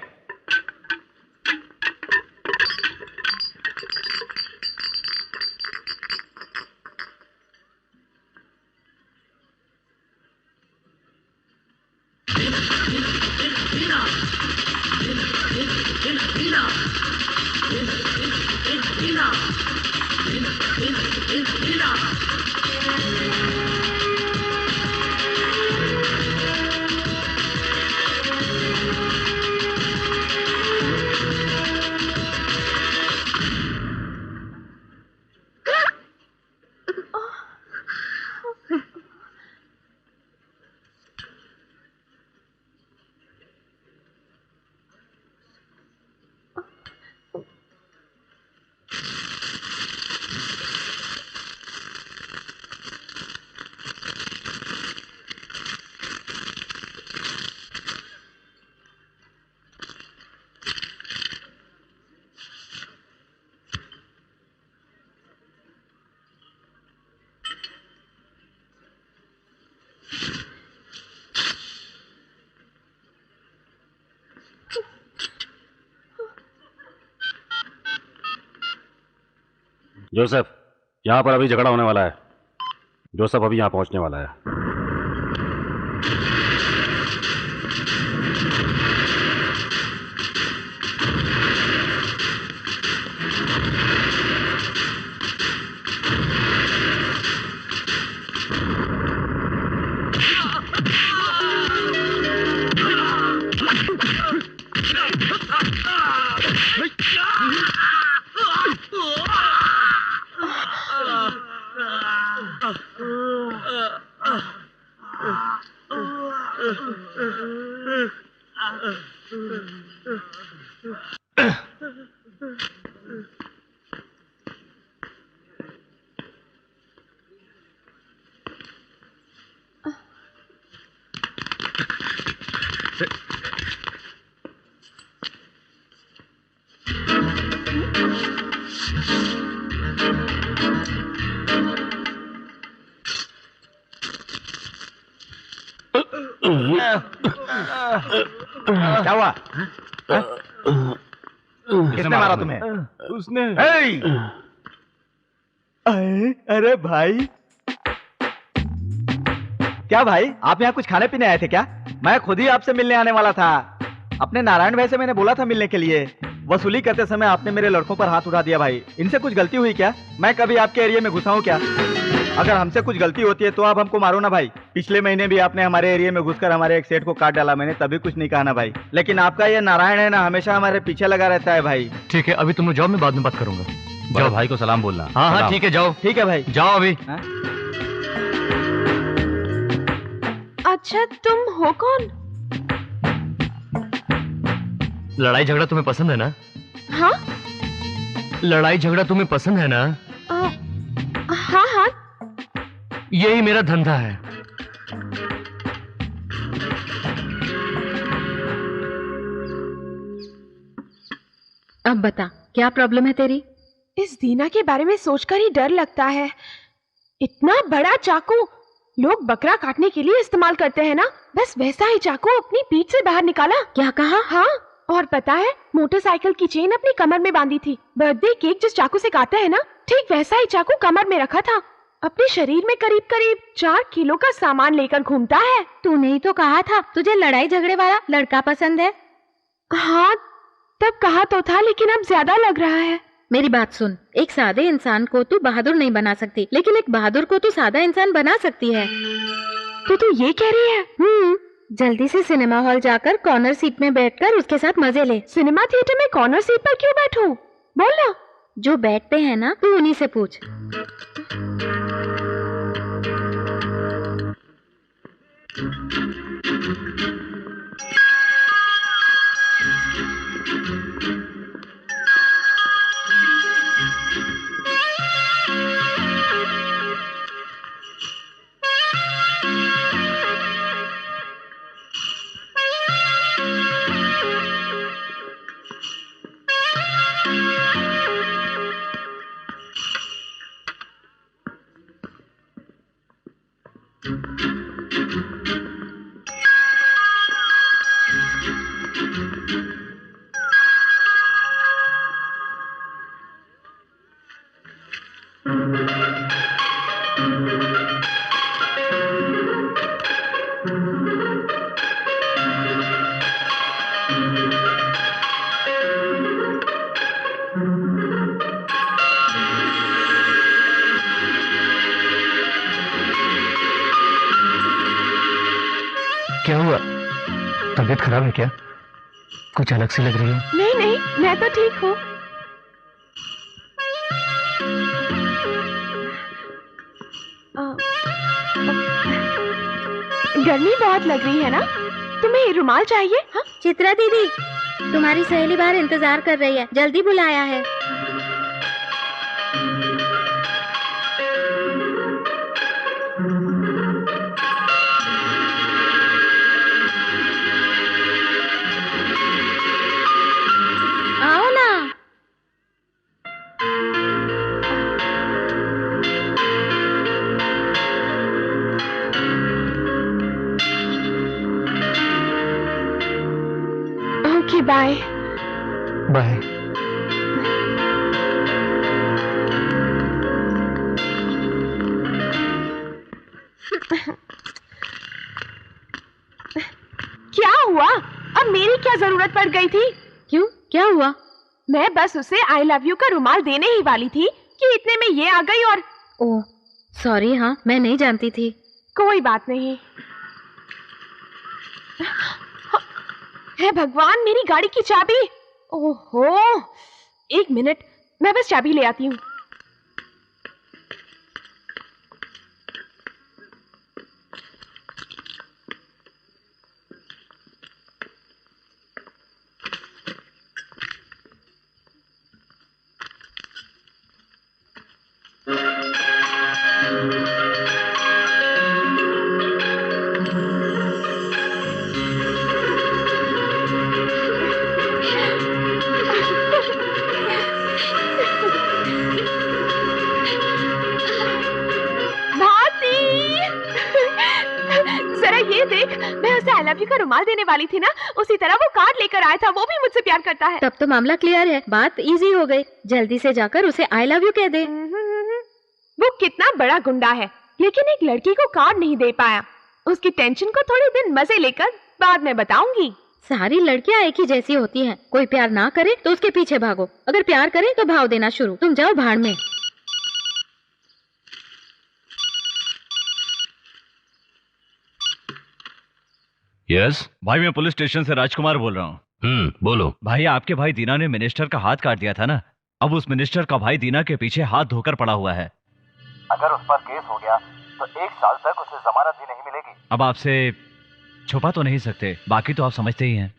जोसेफ, यहाँ पर अभी झगड़ा होने वाला है। जोसेफ अभी यहाँ पहुँचने वाला है। क्या हुआ? किसने मारा तुम्हें? उसने। अरे भाई, क्या भाई आप यहाँ कुछ खाने पीने आए थे क्या? मैं खुद ही आपसे मिलने आने वाला था। अपने नारायण भाई से मैंने बोला था मिलने के लिए। वसूली करते समय आपने मेरे लड़कों पर हाथ उठा दिया भाई। इनसे कुछ गलती हुई क्या? मैं कभी आपके एरिया में घुसा हूँ क्या? अगर हमसे कुछ गलती होती है तो आप हमको मारो ना भाई। पिछले महीने भी आपने हमारे एरिया में घुसकर हमारे एक सेठ को काट डाला, मैंने तभी कुछ नहीं कहा ना भाई। लेकिन आपका ये नारायण है ना, हमेशा हमारे पीछे लगा रहता है भाई। ठीक है, अभी तुम लोग जाओ, मैं बाद में बात करूंगा। जाओ भाई को सलाम बोलना। हाँ हाँ ठीक है, जाओ। ठीक है भाई, जाओ अभी। अच्छा, तुम हो कौन? लड़ाई झगड़ा तुम्हें पसंद है ना? हाँ लड़ाई झगड़ा तुम्हें पसंद है ना? हाँ हाँ। यही मेरा धंधा है। अब बता, क्या प्रॉब्लम है तेरी? इस दीना के बारे में सोचकर ही डर लगता है। इतना बड़ा चाकू लोग बकरा काटने के लिए इस्तेमाल करते हैं ना, बस वैसा ही चाकू अपनी पीठ से बाहर निकाला। क्या कहा? हाँ, और पता है, मोटरसाइकिल की चेन अपनी कमर में बांधी थी। बर्थडे केक जिस चाकू से काटते हैं ना, ठीक वैसा ही चाकू कमर में रखा था। अपने शरीर में करीब करीब 4 किलो का सामान लेकर घूमता है। तूने ही तो कहा था तुझे लड़ाई झगड़े वाला लड़का पसंद है। हाँ, तब कहा तो था, लेकिन अब ज्यादा लग रहा है। मेरी बात सुन, एक सादे इंसान को तू बहादुर नहीं बना सकती, लेकिन एक बहादुर को तू सादा इंसान बना सकती है। तो तू ये कह रही है? जल्दी से सिनेमा हॉल जाकर कॉर्नर सीट में बैठकर उसके साथ मजे ले। सिनेमा थिएटर में कॉर्नर सीट पर क्यों बैठूं? बोल ना। जो बैठते हैं ना, तू उन्हीं से पूछ। क्या हुआ? तबीयत खराब है क्या? कुछ अलग सी लग रही है। नहीं नहीं, मैं तो ठीक हूँ। गर्मी बहुत लग रही है ना? तुम्हें रुमाल चाहिए? हाँ? चित्रा दीदी, तुम्हारी सहेली बाहर इंतजार कर रही है, जल्दी बुलाया है। आओ ना। Okay, bye bye. क्या हुआ? अब मेरी क्या जरूरत पड़ गई थी? क्यों, क्या हुआ? मैं बस उसे आई लव यू का रुमाल देने ही वाली थी कि इतने में ये आ गई और... ओह सॉरी, हाँ मैं नहीं जानती थी। कोई बात नहीं। हे भगवान, मेरी गाड़ी की चाबी! ओहो, एक मिनट, मैं बस चाबी ले आती हूँ। का रुमाल देने वाली थी ना, उसी तरह वो कार्ड लेकर आया था। वो भी मुझसे प्यार करता है। तब तो मामला क्लियर है, बात इजी हो गई। जल्दी से जाकर उसे आई लव यू कह दे। वो कितना बड़ा गुंडा है, लेकिन एक लड़की को कार्ड नहीं दे पाया। उसकी टेंशन को थोड़े दिन मजे लेकर बाद में बताऊंगी। सारी लड़कियां एक ही जैसी होती हैं। कोई प्यार ना करे तो उसके पीछे भागो, अगर प्यार करे तो भाव देना शुरू। तुम जाओ भाड़ में। यस भाई, मैं पुलिस स्टेशन से राजकुमार बोल रहा हूँ। बोलो। भाई, आपके भाई दीना ने मिनिस्टर का हाथ काट दिया था ना, अब उस मिनिस्टर का भाई दीना के पीछे हाथ धोकर पड़ा हुआ है। अगर उस पर केस हो गया तो 1 साल तक उसे जमानत भी नहीं मिलेगी। अब आपसे छुपा तो नहीं सकते, बाकी तो आप समझते ही हैं।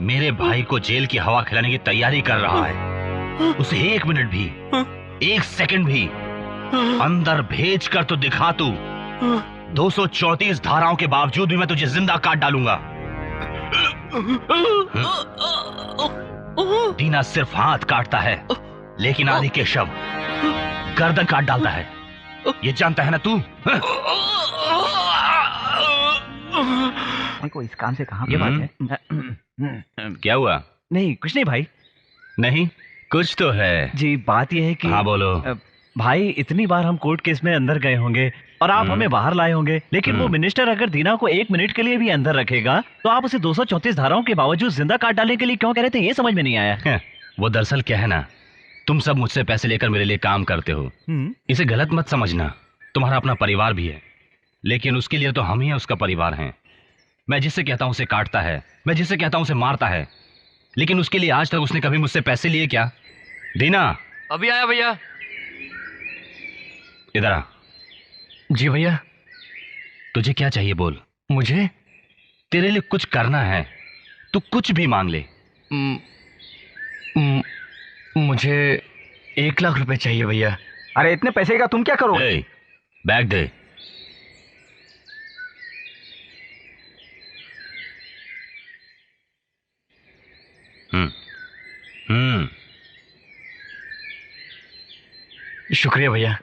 मेरे भाई को जेल की हवा खिलाने की तैयारी कर रहा है। उसे 1 मिनट भी, 1 सेकंड भी अंदर भेज कर तो दिखा तू। 234 धाराओं के बावजूद भी मैं तुझे जिंदा काट डालूंगा। दीना सिर्फ हाथ काटता है, लेकिन आदि के शव गर्दन काट डालता है। ये जानता है ना तू? को इस काम से कहां पे बात है? क्या हुआ? नहीं, कुछ नहीं भाई। नहीं, कुछ तो है जी। बात यह है कि हाँ बोलो भाई, इतनी बार हम कोर्ट केस में अंदर गए होंगे और आप हमें बाहर लाए होंगे, लेकिन वो मिनिस्टर अगर दीना को 1 मिनट के लिए भी अंदर रखेगा तो आप उसे 234 धाराओं के बावजूद जिंदा काट डालने के लिए क्यों कह रहे थे, ये समझ में नहीं आया। वो दरअसल क्या है ना, तुम सब मुझसे पैसे लेकर मेरे लिए काम करते हो। इसे गलत मत समझना, तुम्हारा अपना परिवार भी है, लेकिन उसके लिए तो हम ही उसका परिवार हैं। मैं जिससे कहता हूं उसे काटता है, मैं जिससे कहता हूं उसे मारता है, लेकिन उसके लिए आज तक उसने कभी मुझसे पैसे लिए क्या? दीना, अभी आया भैया। इधर आ। जी भैया। तुझे क्या चाहिए बोल। मुझे तेरे लिए कुछ करना है, तू कुछ भी मांग ले। मुझे 1 लाख रुपए चाहिए भैया। अरे इतने पैसे का तुम क्या करोगे? बैग दे। शुक्रिया भैया।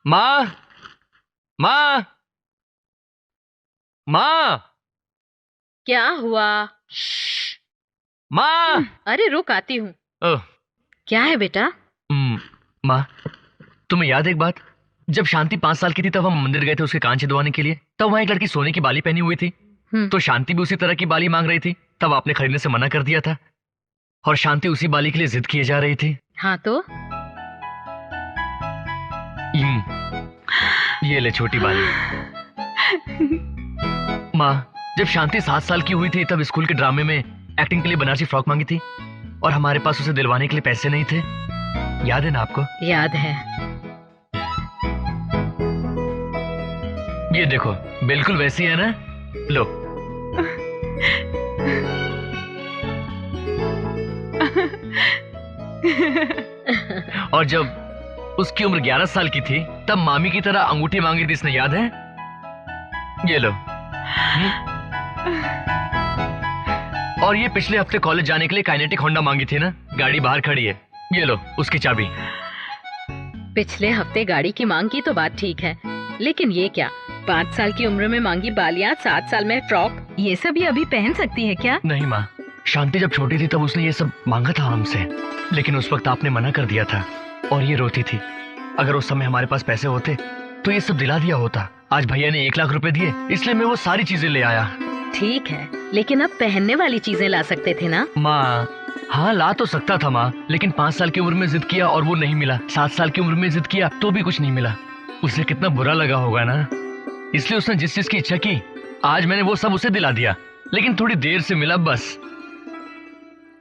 माँ, माँ, माँ। क्या हुआ? माँ। अरे रुक, आती हूँ। ओह, क्या है बेटा? माँ, तुम्हें याद है एक बात? जब शांति 5 साल की थी तब हम मंदिर गए थे उसके कान छिदवाने के लिए। तब वहाँ एक लड़की सोने की बाली पहनी हुई थी। तो शांति भी उसी तरह की बाली मांग रही थी। तब आपने खरीदने से मना कर दिया था और शांति उसी बाली के लिए जिद किए जा रही थी। हाँ तो ये ले छोटी बाली। माँ, जब शांति 7 साल की हुई थी तब स्कूल के ड्रामे में एक्टिंग के लिए बनारसी फ्रॉक मांगी थी और हमारे पास उसे दिलवाने के लिए पैसे नहीं थे। याद है ना आपको? याद है। ये देखो, बिल्कुल वैसी है ना? लो। और जब उसकी उम्र 11 साल की थी तब मामी की तरह अंगूठी मांगी थी, इसने याद है? ये लो। और ये पिछले हफ्ते कॉलेज जाने के लिए काइनेटिक होंडा मांगी थी ना? गाड़ी बाहर खड़ी है, ये लो उसकी चाबी। पिछले हफ्ते गाड़ी की मांग की तो बात ठीक है, लेकिन ये क्या, 5 साल की उम्र में मांगी बालियां, 7 साल में फ्रॉक, ये सब ये अभी पहन सकती है क्या? नहीं माँ, शांति जब छोटी थी तब उसने ये सब मांगा था हमसे, लेकिन उस वक्त आपने मना कर दिया था और ये रोती थी। अगर उस समय हमारे पास पैसे होते तो ये सब दिला दिया होता। आज भैया ने 1 लाख रुपए दिए, इसलिए मैं वो सारी चीजें ले आया। ठीक है, लेकिन अब पहनने वाली चीजें ला सकते थे ना? माँ, हाँ ला तो सकता था माँ, लेकिन 5 साल की उम्र में जिद किया और वो नहीं मिला। 7 साल की उम्र में जिद किया तो भी कुछ नहीं मिला। उसे कितना बुरा लगा होगा ना, इसलिए उसने जिस चीज की इच्छा की आज मैंने वो सब उसे दिला दिया, लेकिन थोड़ी देर से मिला बस।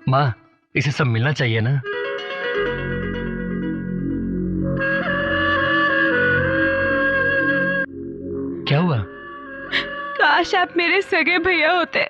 माँ, इसे सब मिलना चाहिए ना? क्या हुआ? काश आप मेरे सगे भैया होते।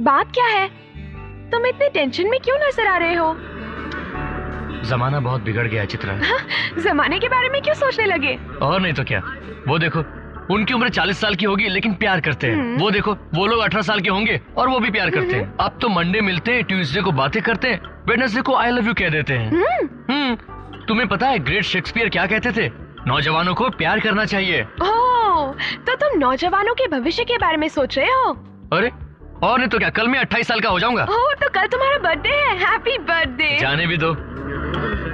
बात क्या है? तुम इतने टेंशन में क्यों नजर आ रहे हो? जमाना बहुत बिगड़ गया है चित्रा। जमाने के बारे में क्यों सोचने लगे? और नहीं तो क्या। वो देखो, उनकी उम्र 40 साल की होगी लेकिन प्यार करते हैं। वो देखो, वो लोग 18 साल के होंगे और वो भी प्यार करते हैं। अब तो मंडे मिलते हैं, ट्यूसडे को बातें करते हैं, वेडनेसडे को आई लव यू कह देते हैं। तुम्हें पता है ग्रेट शेक्सपियर क्या कहते थे? नौजवानों को प्यार करना चाहिए। ओह, तो तुम नौजवानों के भविष्य के बारे में सोच रहे हो? अरे और नहीं तो क्या, कल मैं 28 साल का हो जाऊंगा। ओह, तो कल तुम्हारा बर्थडे है। Happy birthday. जाने भी दो,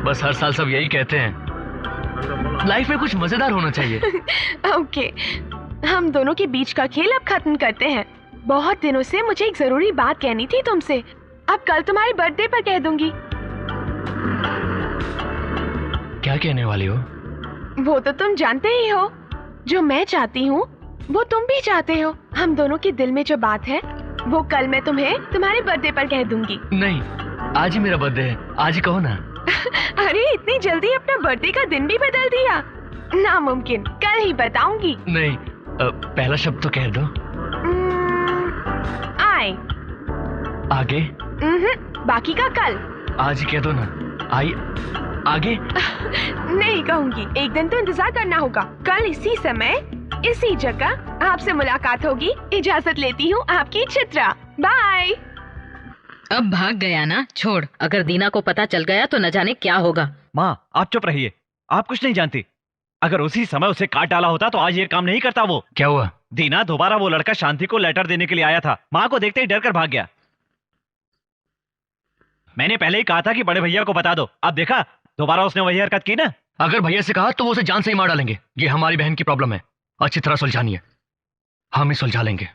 बस हर साल सब यही कहते हैं। लाइफ में कुछ मजेदार होना चाहिए। ओके, हम दोनों के बीच का खेल अब खत्म करते हैं। बहुत दिनों से मुझे एक जरूरी बात कहनी थी तुमसे। अब कल तुम्हारे बर्थडे पर कह दूंगी। क्या कहने वाली हो? वो तो तुम जानते ही हो। जो मैं चाहती हूँ वो तुम भी चाहते हो। हम दोनों के दिल में जो बात है वो कल मैं तुम्हें तुम्हारे बर्थडे पर कह दूंगी। नहीं, आज ही मेरा बर्थडे है, आज ही कहो ना। अरे इतनी जल्दी अपना बर्थडे का दिन भी बदल दिया? नामुमकिन, कल ही बताऊंगी। नहीं, पहला शब्द तो कह दो। आई। आगे? बाकी का कल। आज ही कह दो ना। आई आगे? नहीं कहूंगी, एक दिन तो इंतजार करना होगा। कल इसी समय इसी जगह आपसे मुलाकात होगी। इजाजत लेती हूँ, आपकी चित्रा। बाय। अब भाग गया ना, छोड़। अगर दीना को पता चल गया तो न जाने क्या होगा। माँ, आप चुप रहिए, आप कुछ नहीं जानती। अगर उसी समय उसे काट डाला होता तो आज ये काम नहीं करता वो। क्या हुआ? दीना दोबारा वो लड़का शांति को लेटर देने के लिए आया था। माँ को देखते ही डर कर भाग गया। मैंने पहले ही कहा था कि बड़े भैया को बता दो। अब देखा, दोबारा उसने वही हरकत की ना। अगर भैया से कहा तो वो उसे जान से ही मार डालेंगे। ये हमारी बहन की प्रॉब्लम है, अच्छी तरह सुलझानी है। हम ही सुलझा लेंगे,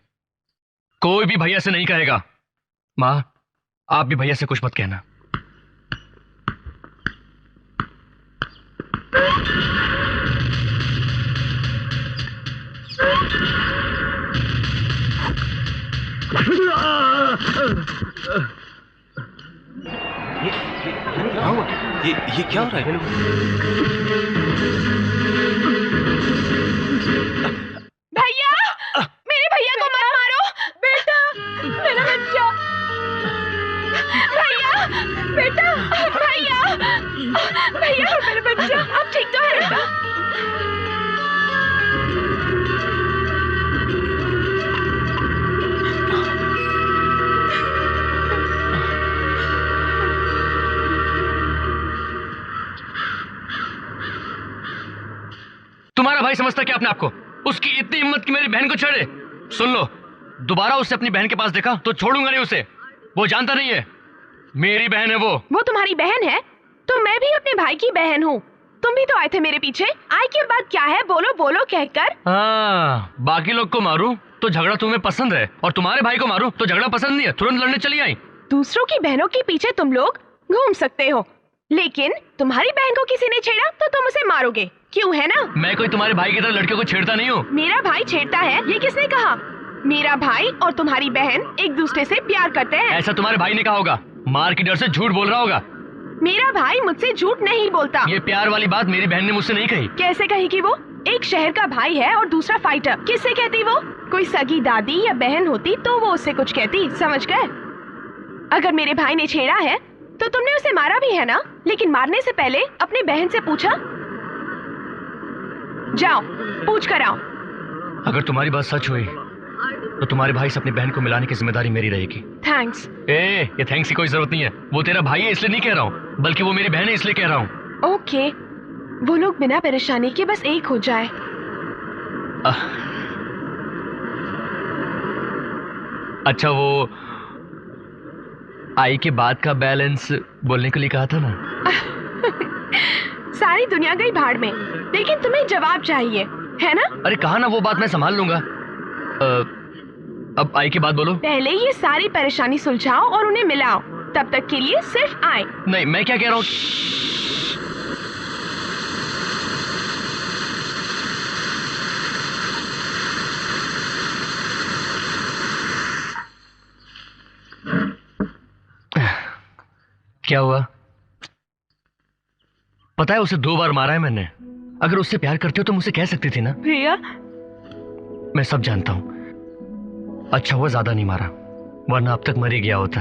कोई भी भैया से नहीं कहेगा। माँ, आप भी भैया से कुछ मत कहना। ये क्या हो रहा है? भैया, मेरे भैया को मत मारो। बेटा, मेरा बच्चा। भैया, बेटा, भैया, भैया, मेरा बच्चा। अब ठीक तो है बेटा? तुम्हारा भाई समझता क्या अपने आप को? उसकी इतनी हिम्मत कि मेरी बहन को छेड़े। सुन लो, दोबारा उससे अपनी बहन के पास देखा तो छोड़ूंगा नहीं उसे। वो जानता नहीं है मेरी बहन है वो तुम्हारी बहन है तो मैं भी अपने भाई की बहन हूँ। तुम भी तो आए थे मेरे पीछे। आए के बाद क्या है, बोलो बोलो कहकर। हाँ, बाकी लोग को मारूं तो झगड़ा तुम्हें पसंद है और तुम्हारे भाई को मारूं तो झगड़ा पसंद नहीं है। तुरंत लड़ने चली आई। दूसरों की बहनों के पीछे तुम लोग घूम सकते हो, लेकिन तुम्हारी बहन को किसी ने छेड़ा तो तुम उसे मारोगे, क्यों? है ना? मैं कोई तुम्हारे भाई की तरह लड़कियों को छेड़ता नहीं हूँ। मेरा भाई छेड़ता है, ये किसने कहा? मेरा भाई और तुम्हारी बहन एक दूसरे से प्यार करते हैं। ऐसा तुम्हारे भाई ने कहा होगा, मार के डर से झूठ बोल रहा होगा। मेरा भाई मुझसे झूठ नहीं बोलता। ये प्यार वाली बात मेरी बहन ने मुझसे नहीं कही। कैसे कहेगी वो? एक शहर का भाई है और दूसरा फाइटर। किससे कहती वो? कोई सगी दादी या बहन होती तो वो उससे कुछ कहती, समझ गए? अगर मेरे भाई ने छेड़ा है तो तुमने उसे मारा भी है ना, लेकिन मारने से पहले अपनी बहन से पूछा? जाओ पूछ कर आओ। अगर तुम्हारी बात सच हुई तो तुम्हारे भाई से अपनी बहन को मिलाने की जिम्मेदारी मेरी रहेगी। थैंक्स। ये थैंक्स की कोई जरूरत नहीं है। वो तेरा भाई है इसलिए नहीं कह रहा हूँ, बल्कि वो मेरी बहन है इसलिए कह रहा हूँ। ओके, वो लोग बिना परेशानी के बस एक हो जाए। अच्छा, वो आई के बाद का बैलेंस बोलने के लिए कहा था ना? सारी दुनिया गई भाड़ में, लेकिन तुम्हें जवाब चाहिए, है ना? अरे कहा ना, वो बात मैं संभाल लूंगा। अब आई के बाद बोलो। पहले ये सारी परेशानी सुलझाओ और उन्हें मिलाओ, तब तक के लिए सिर्फ आई। नहीं, मैं क्या कह रहा हूँ। क्या हुआ? पता है उसे 2 बार मारा है मैंने। अगर उससे प्यार करते हो तो मुझसे कह सकती थी ना। भैया, मैं सब जानता हूं। अच्छा हुआ ज्यादा नहीं मारा, वरना अब तक मर ही गया होता।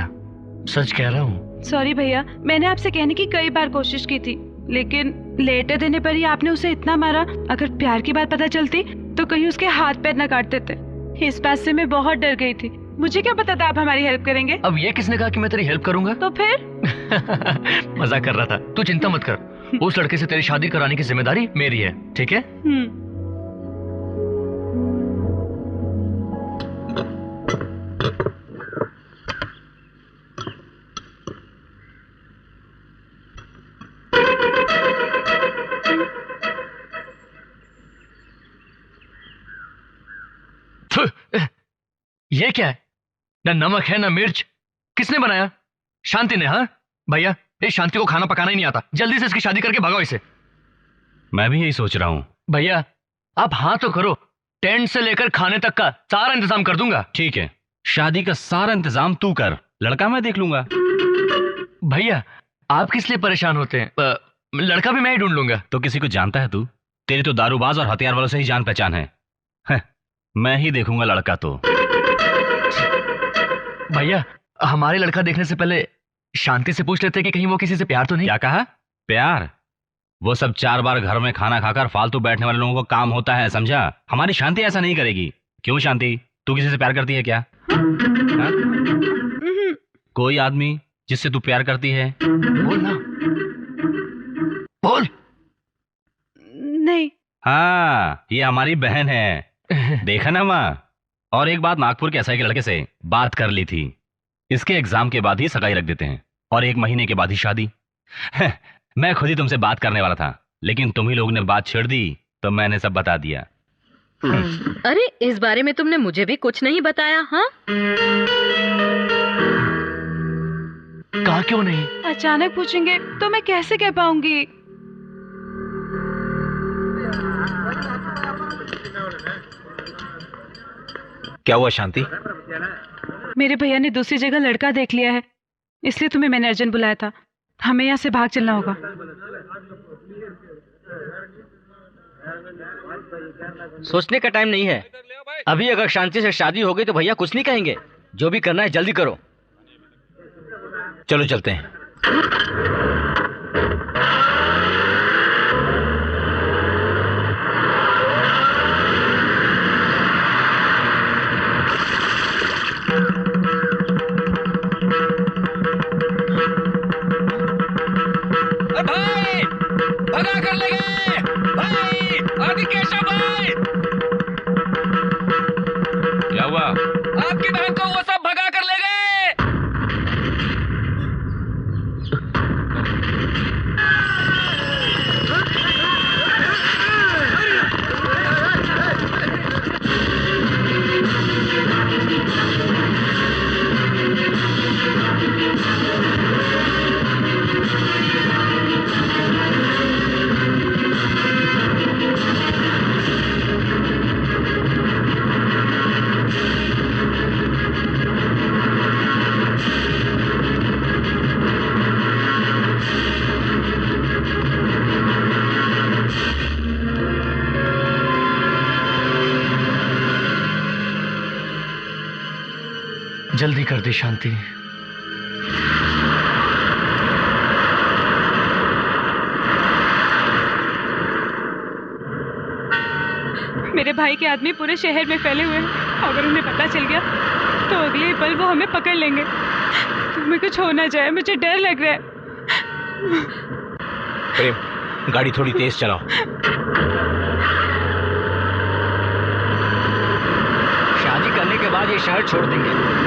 सच कह रहा हूँ। सॉरी भैया, मैंने आपसे कहने की कई बार कोशिश की थी, लेकिन लेटे देने पर ही आपने उसे इतना मारा। अगर प्यार की बात पता चलती तो कहीं उसके हाथ पैर न काट देते। इस बात से मैं बहुत डर गई थी। मुझे क्या पता था आप हमारी हेल्प करेंगे। अब ये किसने कहा कि मैं तेरी हेल्प करूंगा? तो फिर? मजाक कर रहा था। तू चिंता मत कर, उस लड़के से तेरी शादी कराने की जिम्मेदारी मेरी है, ठीक है? ये क्या है? ना नमक है ना मिर्च। किसने बनाया? शांति ने। हाँ भैया, इस शांति को खाना पकाना ही नहीं आता। जल्दी से इसकी शादी करके भगाओ इसे। मैं भी यही सोच रहा हूं। भैया आप हाँ तो करो, टेंट से लेकर खाने तक का सारा इंतजाम कर दूंगा। ठीक है, शादी का सारा इंतजाम तू कर, लड़का मैं देख लूंगा। भैया आप किस लिए परेशान होते हैं? लड़का भी मैं ही ढूंढ लूंगा। तो किसी को जानता है तू? तेरी तो दारूबाज और हथियार वालों से ही जान पहचान है। मैं ही देखूंगा लड़का तो। भैया हमारे लड़का देखने से पहले शांति से पूछ लेते कि कहीं वो किसी से प्यार तो नहीं। क्या कहा? प्यार? वो सब 4 बार घर में खाना खाकर फालतू बैठने वाले लोगों को काम होता है, समझा? हमारी शांति ऐसा नहीं करेगी। क्यों शांति, तू किसी से प्यार करती है क्या? कोई आदमी जिससे तू प्यार करती है? बोल ना, बोल। नहीं। हाँ, ये हमारी बहन है। देखा ना माँ? और एक बात, नागपुर के एसआई के लड़के से बात कर ली थी। इसके एग्जाम के बाद ही सगाई रख देते हैं और 1 महीने के बाद ही शादी। मैं खुद ही तुमसे बात करने वाला था, लेकिन तुम ही लोगों ने बात छेड़ दी तो मैंने सब बता दिया। अरे इस बारे में तुमने मुझे भी कुछ नहीं बताया। हाँ, कहा क्यों नहीं? अचानक पूछेंगे तो मैं कैसे कह पाऊंगी? क्या हुआ शांति? मेरे भैया ने दूसरी जगह लड़का देख लिया है, इसलिए तुम्हें मैंने अर्जेंट बुलाया था। हमें यहाँ से भाग चलना होगा। सोचने का टाइम नहीं है। अभी अगर शांति से शादी हो गई तो भैया कुछ नहीं कहेंगे। जो भी करना है जल्दी करो। चलो चलते हैं। भाई भगा कर ले गए भाई, आदि केशव भाई। क्या हुआ? आपकी बहन को वो सब भगा कर ले गए। जल्दी कर दे शांति। मेरे भाई के आदमी पूरे शहर में फैले हुए हैं। अगर उन्हें पता चल गया तो अगले ही पल वो हमें पकड़ लेंगे। तुम्हें कुछ हो ना जाए, मुझे डर लग रहा है। प्रेम, गाड़ी थोड़ी तेज चलाओ। शादी करने के बाद ये शहर छोड़ देंगे।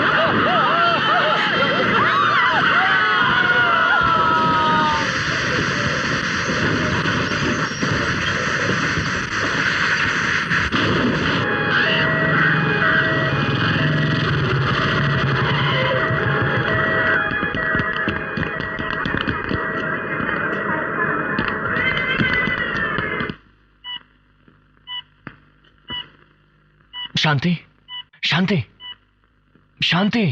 शांति, शांति, शांति।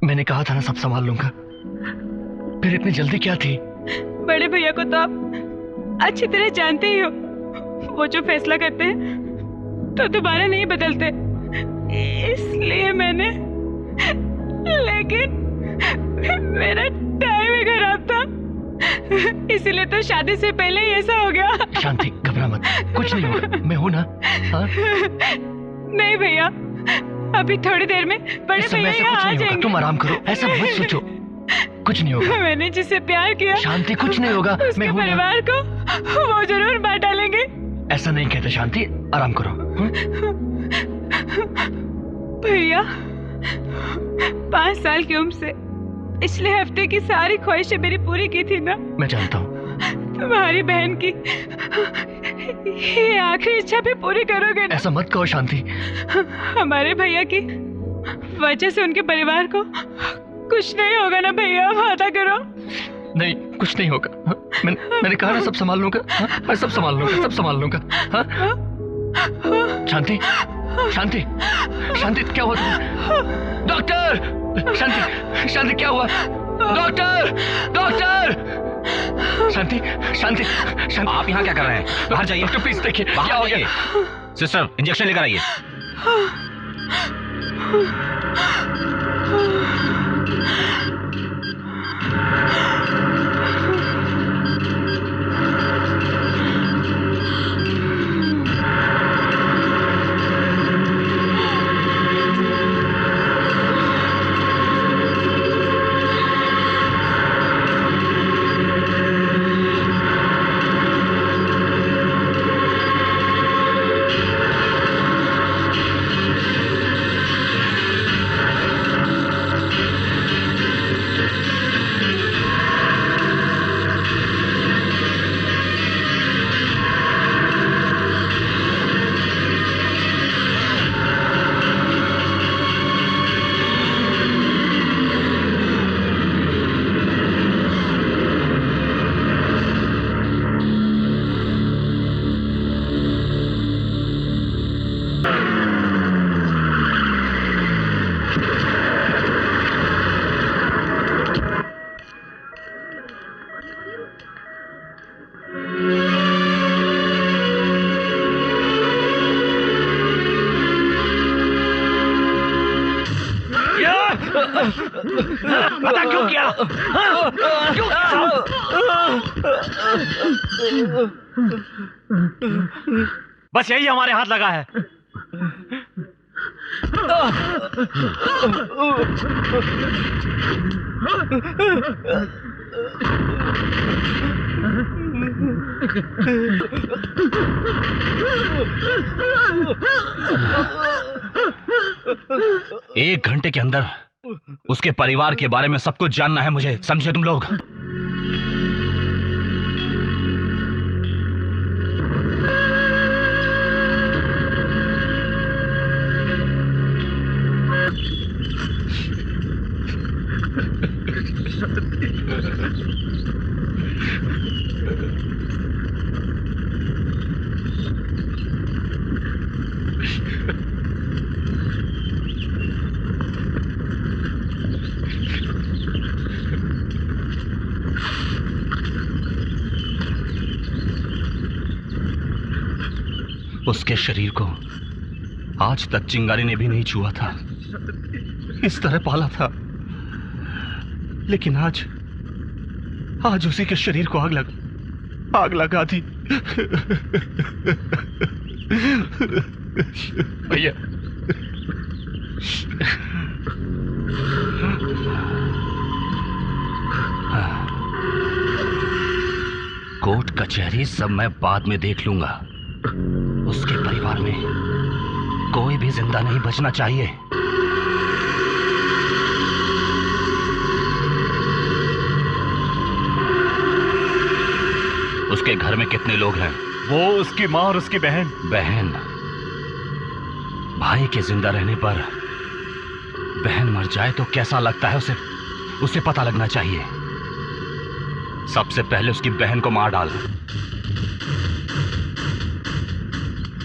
मैंने कहा था ना सब संभाल लूंगा। फिर इतनी जल्दी क्या थी? बड़े भैया को तो आप अच्छी तरह जानते ही हो। वो जो फैसला करते हैं तो दोबारा नहीं बदलते। इसलिए मैंने, लेकिन मेरा टाइम ही खराब था, इसीलिए तो शादी से पहले ही ऐसा हो गया। शांति, घबरा मत, कुछ नहीं होगा, मैं हूं ना। हाँ? नहीं भैया, अभी थोड़ी देर में बड़े भैया यहाँ आ जाएंगे। तुम आराम करो, ऐसा मत सोचो, कुछ नहीं होगा। मैंने जिससे प्यार किया, शांति कुछ नहीं होगा, मैं हूं ना। परिवार को वो जरूर बांट डालेंगे। ऐसा नहीं कहते शांति, आराम करो। भैया 5 साल की उम्र से पिछले हफ्ते की सारी ख्वाहिशें मेरी पूरी की थी ना। मैं जानता हूँ। तुम्हारी बहन की ये आखिरी इच्छा भी पूरी करोगे ना? ऐसा मत कहो शांति। हमारे भैया की वजह से उनके परिवार को कुछ नहीं होगा ना भैया, वादा करो। नहीं, कुछ नहीं होगा। मैंने कहा ना सब संभाल लूंगा। मैं सब संभाल लूंगा, सब संभाल लूंगा। शांति, शांति, शांति, क्या हुआ तुम्हें? डॉक्टर! शांति, शांति, क्या हुआ? डॉक्टर! डॉक्टर! शांति, शांति, शांति, आप यहाँ क्या कर रहे हैं? बाहर जाइए। डॉक्टर प्लीज देखिए क्या हो गया। सिस्टर, इंजेक्शन लेकर आइए। बता क्यों किया? क्यों किया? बस यही हमारे हाथ लगा है। एक घंटे के अंदर उसके परिवार के बारे में सब कुछ जानना है मुझे, समझे तुम लोग? उसके शरीर को आज तक चिंगारी ने भी नहीं छुआ था, इस तरह पाला था, लेकिन आज उसी के शरीर को आग लगा दी। भैया कोर्ट कचहरी सब मैं बाद में देख लूंगा। उसके परिवार में कोई भी जिंदा नहीं बचना चाहिए। उसके घर में कितने लोग हैं? वो, उसकी माँ और उसकी बहन। भाई के जिंदा रहने पर बहन मर जाए तो कैसा लगता है उसे पता लगना चाहिए। सबसे पहले उसकी बहन को मार डाल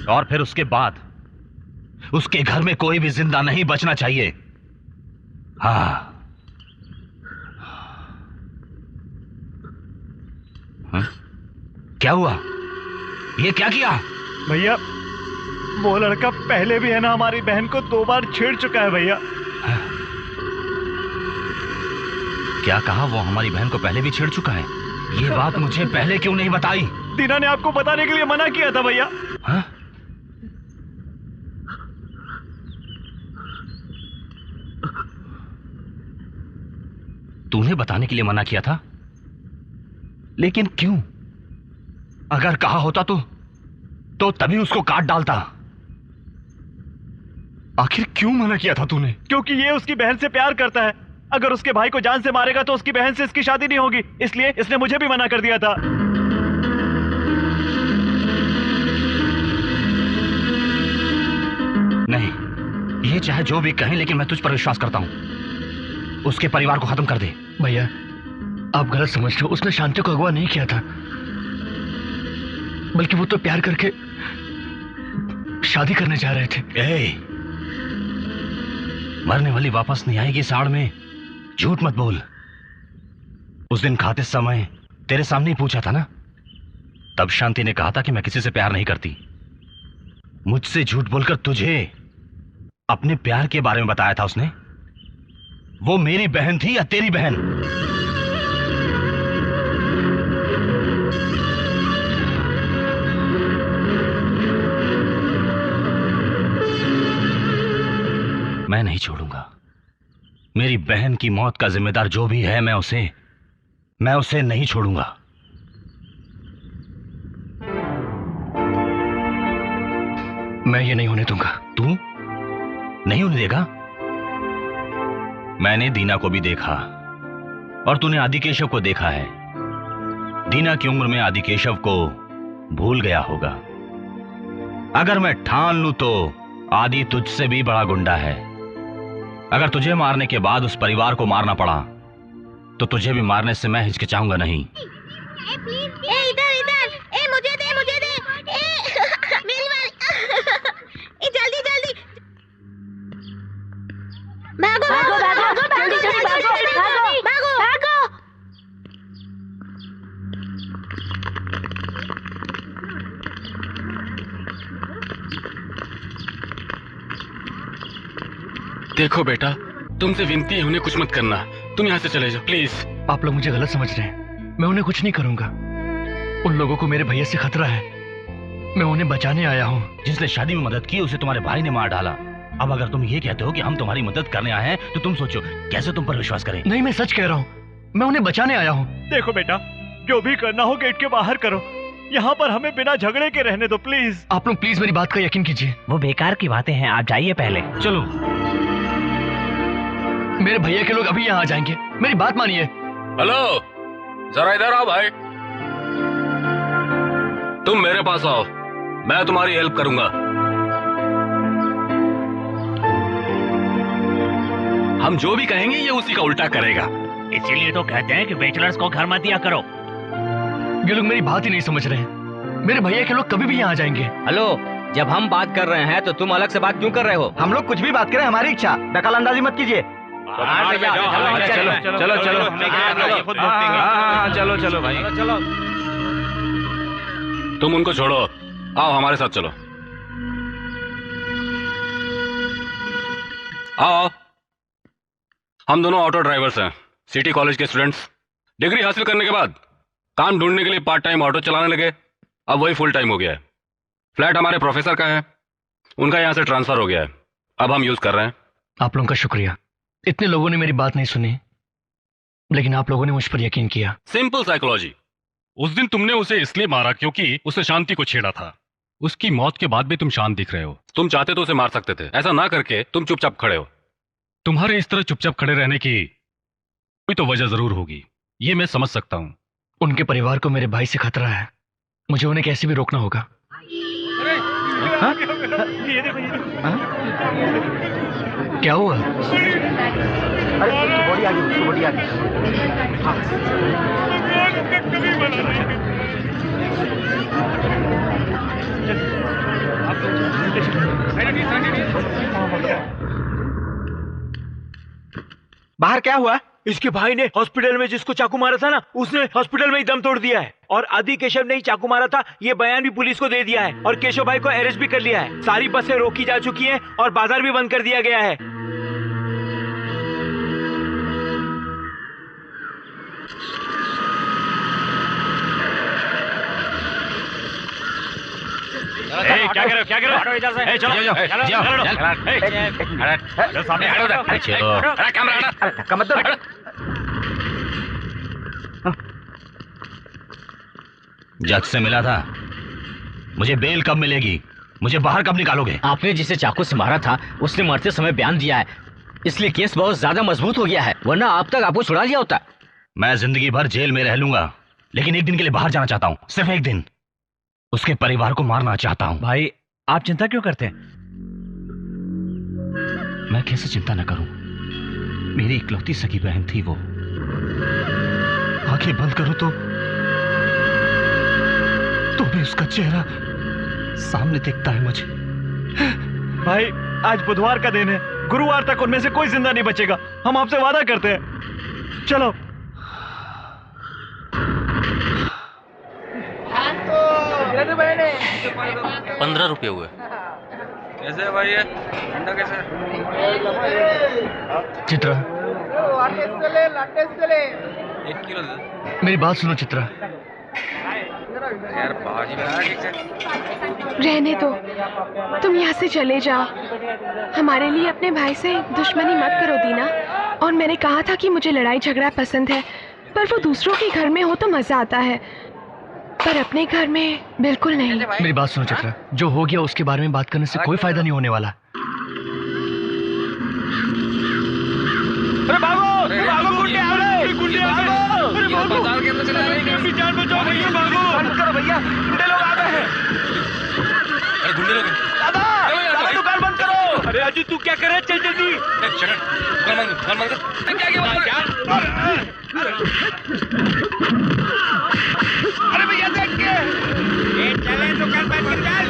और फिर उसके बाद उसके घर में कोई भी जिंदा नहीं बचना चाहिए। हाँ, क्या हुआ? ये क्या किया? भैया वो लड़का पहले भी है ना हमारी बहन को 2 बार छेड़ चुका है भैया। क्या कहा? वो हमारी बहन को पहले भी छेड़ चुका है? ये बात मुझे पहले क्यों नहीं बताई? दीना ने आपको बताने के लिए मना किया था भैया। हाँ? तूने बताने के लिए मना किया था, लेकिन क्यों? अगर कहा होता तो तभी उसको काट डालता। आखिर क्यों मना किया था तूने? क्योंकि ये उसकी बहन से प्यार करता है। अगर उसके भाई को जान से मारेगा तो उसकी बहन से इसकी शादी नहीं होगी, इसलिए इसने मुझे भी मना कर दिया था। नहीं, ये चाहे जो भी कहें, लेकिन मैं तुझ पर विश्वास करता हूं। उसके परिवार को खत्म कर दे। भैया आप गलत समझ रहे हो, उसने शांति को अगवा नहीं किया था, बल्कि वो तो प्यार करके शादी करने जा रहे थे। मरने वाली वापस नहीं आएगी साड़ में, झूठ मत बोल। उस दिन खाते समय तेरे सामने ही पूछा था ना, तब शांति ने कहा था कि मैं किसी से प्यार नहीं करती। मुझसे झूठ बोलकर तुझे अपने प्यार के बारे में बताया था उसने। वो मेरी बहन थी या तेरी बहन? मैं नहीं छोड़ूंगा। मेरी बहन की मौत का जिम्मेदार जो भी है, मैं उसे नहीं छोड़ूंगा। मैं ये नहीं होने दूंगा। तू नहीं होने देगा? मैंने दीना को भी देखा और तूने आदिकेशव को देखा है। दीना की उम्र में आदिकेशव को भूल गया होगा। अगर मैं ठान लूं तो आदि तुझसे भी बड़ा गुंडा है। अगर तुझे मारने के बाद उस परिवार को मारना पड़ा तो तुझे भी मारने से मैं हिचकिचाऊंगा नहीं। इधर मुझे दे मेरी बारी। जल्दी जल्दी भागो भागो। देखो बेटा, तुमसे विनती है, उन्हें कुछ मत करना। तुम यहाँ से चले जाओ प्लीज। आप लोग मुझे गलत समझ रहे हैं, मैं उन्हें कुछ नहीं करूंगा। उन लोगों को मेरे भैया से खतरा है, मैं उन्हें बचाने आया हूँ। जिसने शादी में मदद की उसे तुम्हारे भाई ने मार डाला। अब अगर तुम ये कहते हो कि हम तुम्हारी मदद करने आए हैं, तो तुम सोचो कैसे तुम पर विश्वास करें। नहीं, मैं सच कह रहा हूँ, मैं उन्हें बचाने आया हूँ। देखो बेटा, जो भी करना हो गेट के बाहर करो, यहाँ पर हमें बिना झगड़े के रहने दो प्लीज। आप लोग प्लीज मेरी बात का यकीन कीजिए। वो बेकार की बातें हैं, आप जाइए पहले। चलो। मेरे भैया के लोग अभी यहाँ आ जाएंगे, मेरी बात मानिए। हेलो, जरा इधर आओ भाई। तुम मेरे पास आओ, मैं तुम्हारी हेल्प करूंगा। हम जो भी कहेंगे ये उसी का उल्टा करेगा। इसीलिए तो कहते हैं कि बैचलर्स को घर मत दिया करो। ये लोग मेरी बात ही नहीं समझ रहे हैं। मेरे भैया के लोग कभी भी यहाँ आ जाएंगे। हेलो, जब हम बात कर रहे हैं तो तुम अलग से बात क्यों कर रहे हो? हम लोग कुछ भी बात करें, हमारी इच्छा, दखल अंदाजी मत कीजिए। चलो चलो चलो चलो भाई, चलो। तुम उनको छोड़ो, आओ हमारे साथ चलो। आओ, हम दोनों ऑटो ड्राइवर्स हैं, सिटी कॉलेज के स्टूडेंट्स। डिग्री हासिल करने के बाद काम ढूंढने के लिए पार्ट टाइम ऑटो चलाने लगे। अब वही फुल टाइम हो गया है। फ्लैट हमारे प्रोफेसर का है, उनका यहाँ से ट्रांसफर हो गया है, अब हम यूज कर रहे हैं। आप लोगों का शुक्रिया। इतने लोगों ने मेरी बात नहीं सुनी, लेकिन आप लोगों ने मुझ पर यकीन किया। Simple psychology. उस दिन तुमने उसे इसलिए मारा क्योंकि उसने शांति को छेड़ा था। उसकी मौत के बाद भी तुम शांत दिख रहे हो। तुम चाहते तो उसे मार सकते थे, ऐसा ना करके तुम चुपचाप खड़े हो। तुम्हारे इस तरह चुपचाप खड़े रहने की कोई तो वजह जरूर होगी, ये मैं समझ सकता हूँ। उनके परिवार को मेरे भाई से खतरा है, मुझे उन्हें कैसे भी रोकना होगा। क्या हुआ? अरे उसकी बॉडी आ गई, उसकी बॉडी आ गई। बाहर क्या हुआ? इसके भाई ने हॉस्पिटल में जिसको चाकू मारा था ना, उसने हॉस्पिटल में ही दम तोड़ दिया है। और आदि केशव ने ही चाकू मारा था, ये बयान भी पुलिस को दे दिया है। और केशव भाई को अरेस्ट भी कर लिया है। सारी बसें रोकी जा चुकी हैं और बाजार भी बंद कर दिया गया है। क्या करो क्या करो? हटो इधर से। चलो जाओ, चलो जाओ, चलो चलो। सामने हटो उधर। चलो। अरे कैमरा हटा। मत दो। जज से मिला था, मुझे बेल कब मिलेगी? मुझे बाहर कब निकालोगे? आपने जिसे चाकू से मारा था उसने मरते समय बयान दिया है, इसलिए केस बहुत ज्यादा मजबूत हो गया है, वरना आप तक आपको छुड़ा लिया होता। मैं जिंदगी भर जेल में रह लूंगा, लेकिन एक दिन के लिए बाहर जाना चाहता हूँ, सिर्फ एक दिन। उसके परिवार को मारना चाहता हूँ। भाई आप चिंता क्यों करते हैं? मैं कैसे चिंता न करूं? मेरी इकलौती सगी बहन थी वो। आंखें बंद करूं तो भी उसका चेहरा सामने दिखता है मुझे। भाई आज बुधवार का दिन है, गुरुवार तक उनमें से कोई जिंदा नहीं बचेगा, हम आपसे वादा करते हैं। चलो। ₹15 हुए। कैसे भाई है? ठंडा कैसे? चित्रा, 1 किलो दे दो। मेरी बात सुनो चित्रा। यार भाजी बना ठीक से। रहने दो, तुम यहाँ से चले जाओ। हमारे लिए अपने भाई से दुश्मनी मत करो दीना। और मैंने कहा था कि मुझे लड़ाई झगड़ा पसंद है, पर वो दूसरों के घर में हो तो मजा आता है, पर अपने घर में बिल्कुल नहीं। मेरी बात सुनो चित्रा, जो हो गया उसके बारे में बात करने से कोई फायदा नहीं होने वाला। अरे भागो, भागो, गुंडे आ रहे, गुंडे आ रहे। अरे भागो, बाजार के अंदर चले आ रहे हैं। अपनी जान बचाओ भैया, भागो। बंद करो भैया, गुंडे लोग आ गए हैं। अरे गुंडे लोग। दादा, दादा दुकान बंद करो। अरे अजी तू क्या कर रहा है? चल जल्दी। दुकान बंद कर। क्या? अरे भैया देख के। ये चले दुकान बंद कर चल।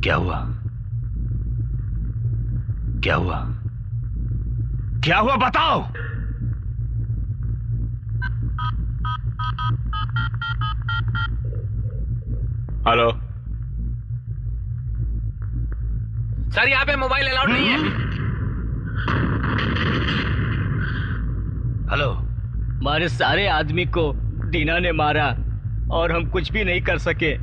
क्या हुआ? क्या हुआ? क्या हुआ बताओ। हेलो सर, यहाँ पे मोबाइल अलाउड नहीं है। हेलो। हमारे सारे आदमी को दीना ने मारा और हम कुछ भी नहीं कर सके।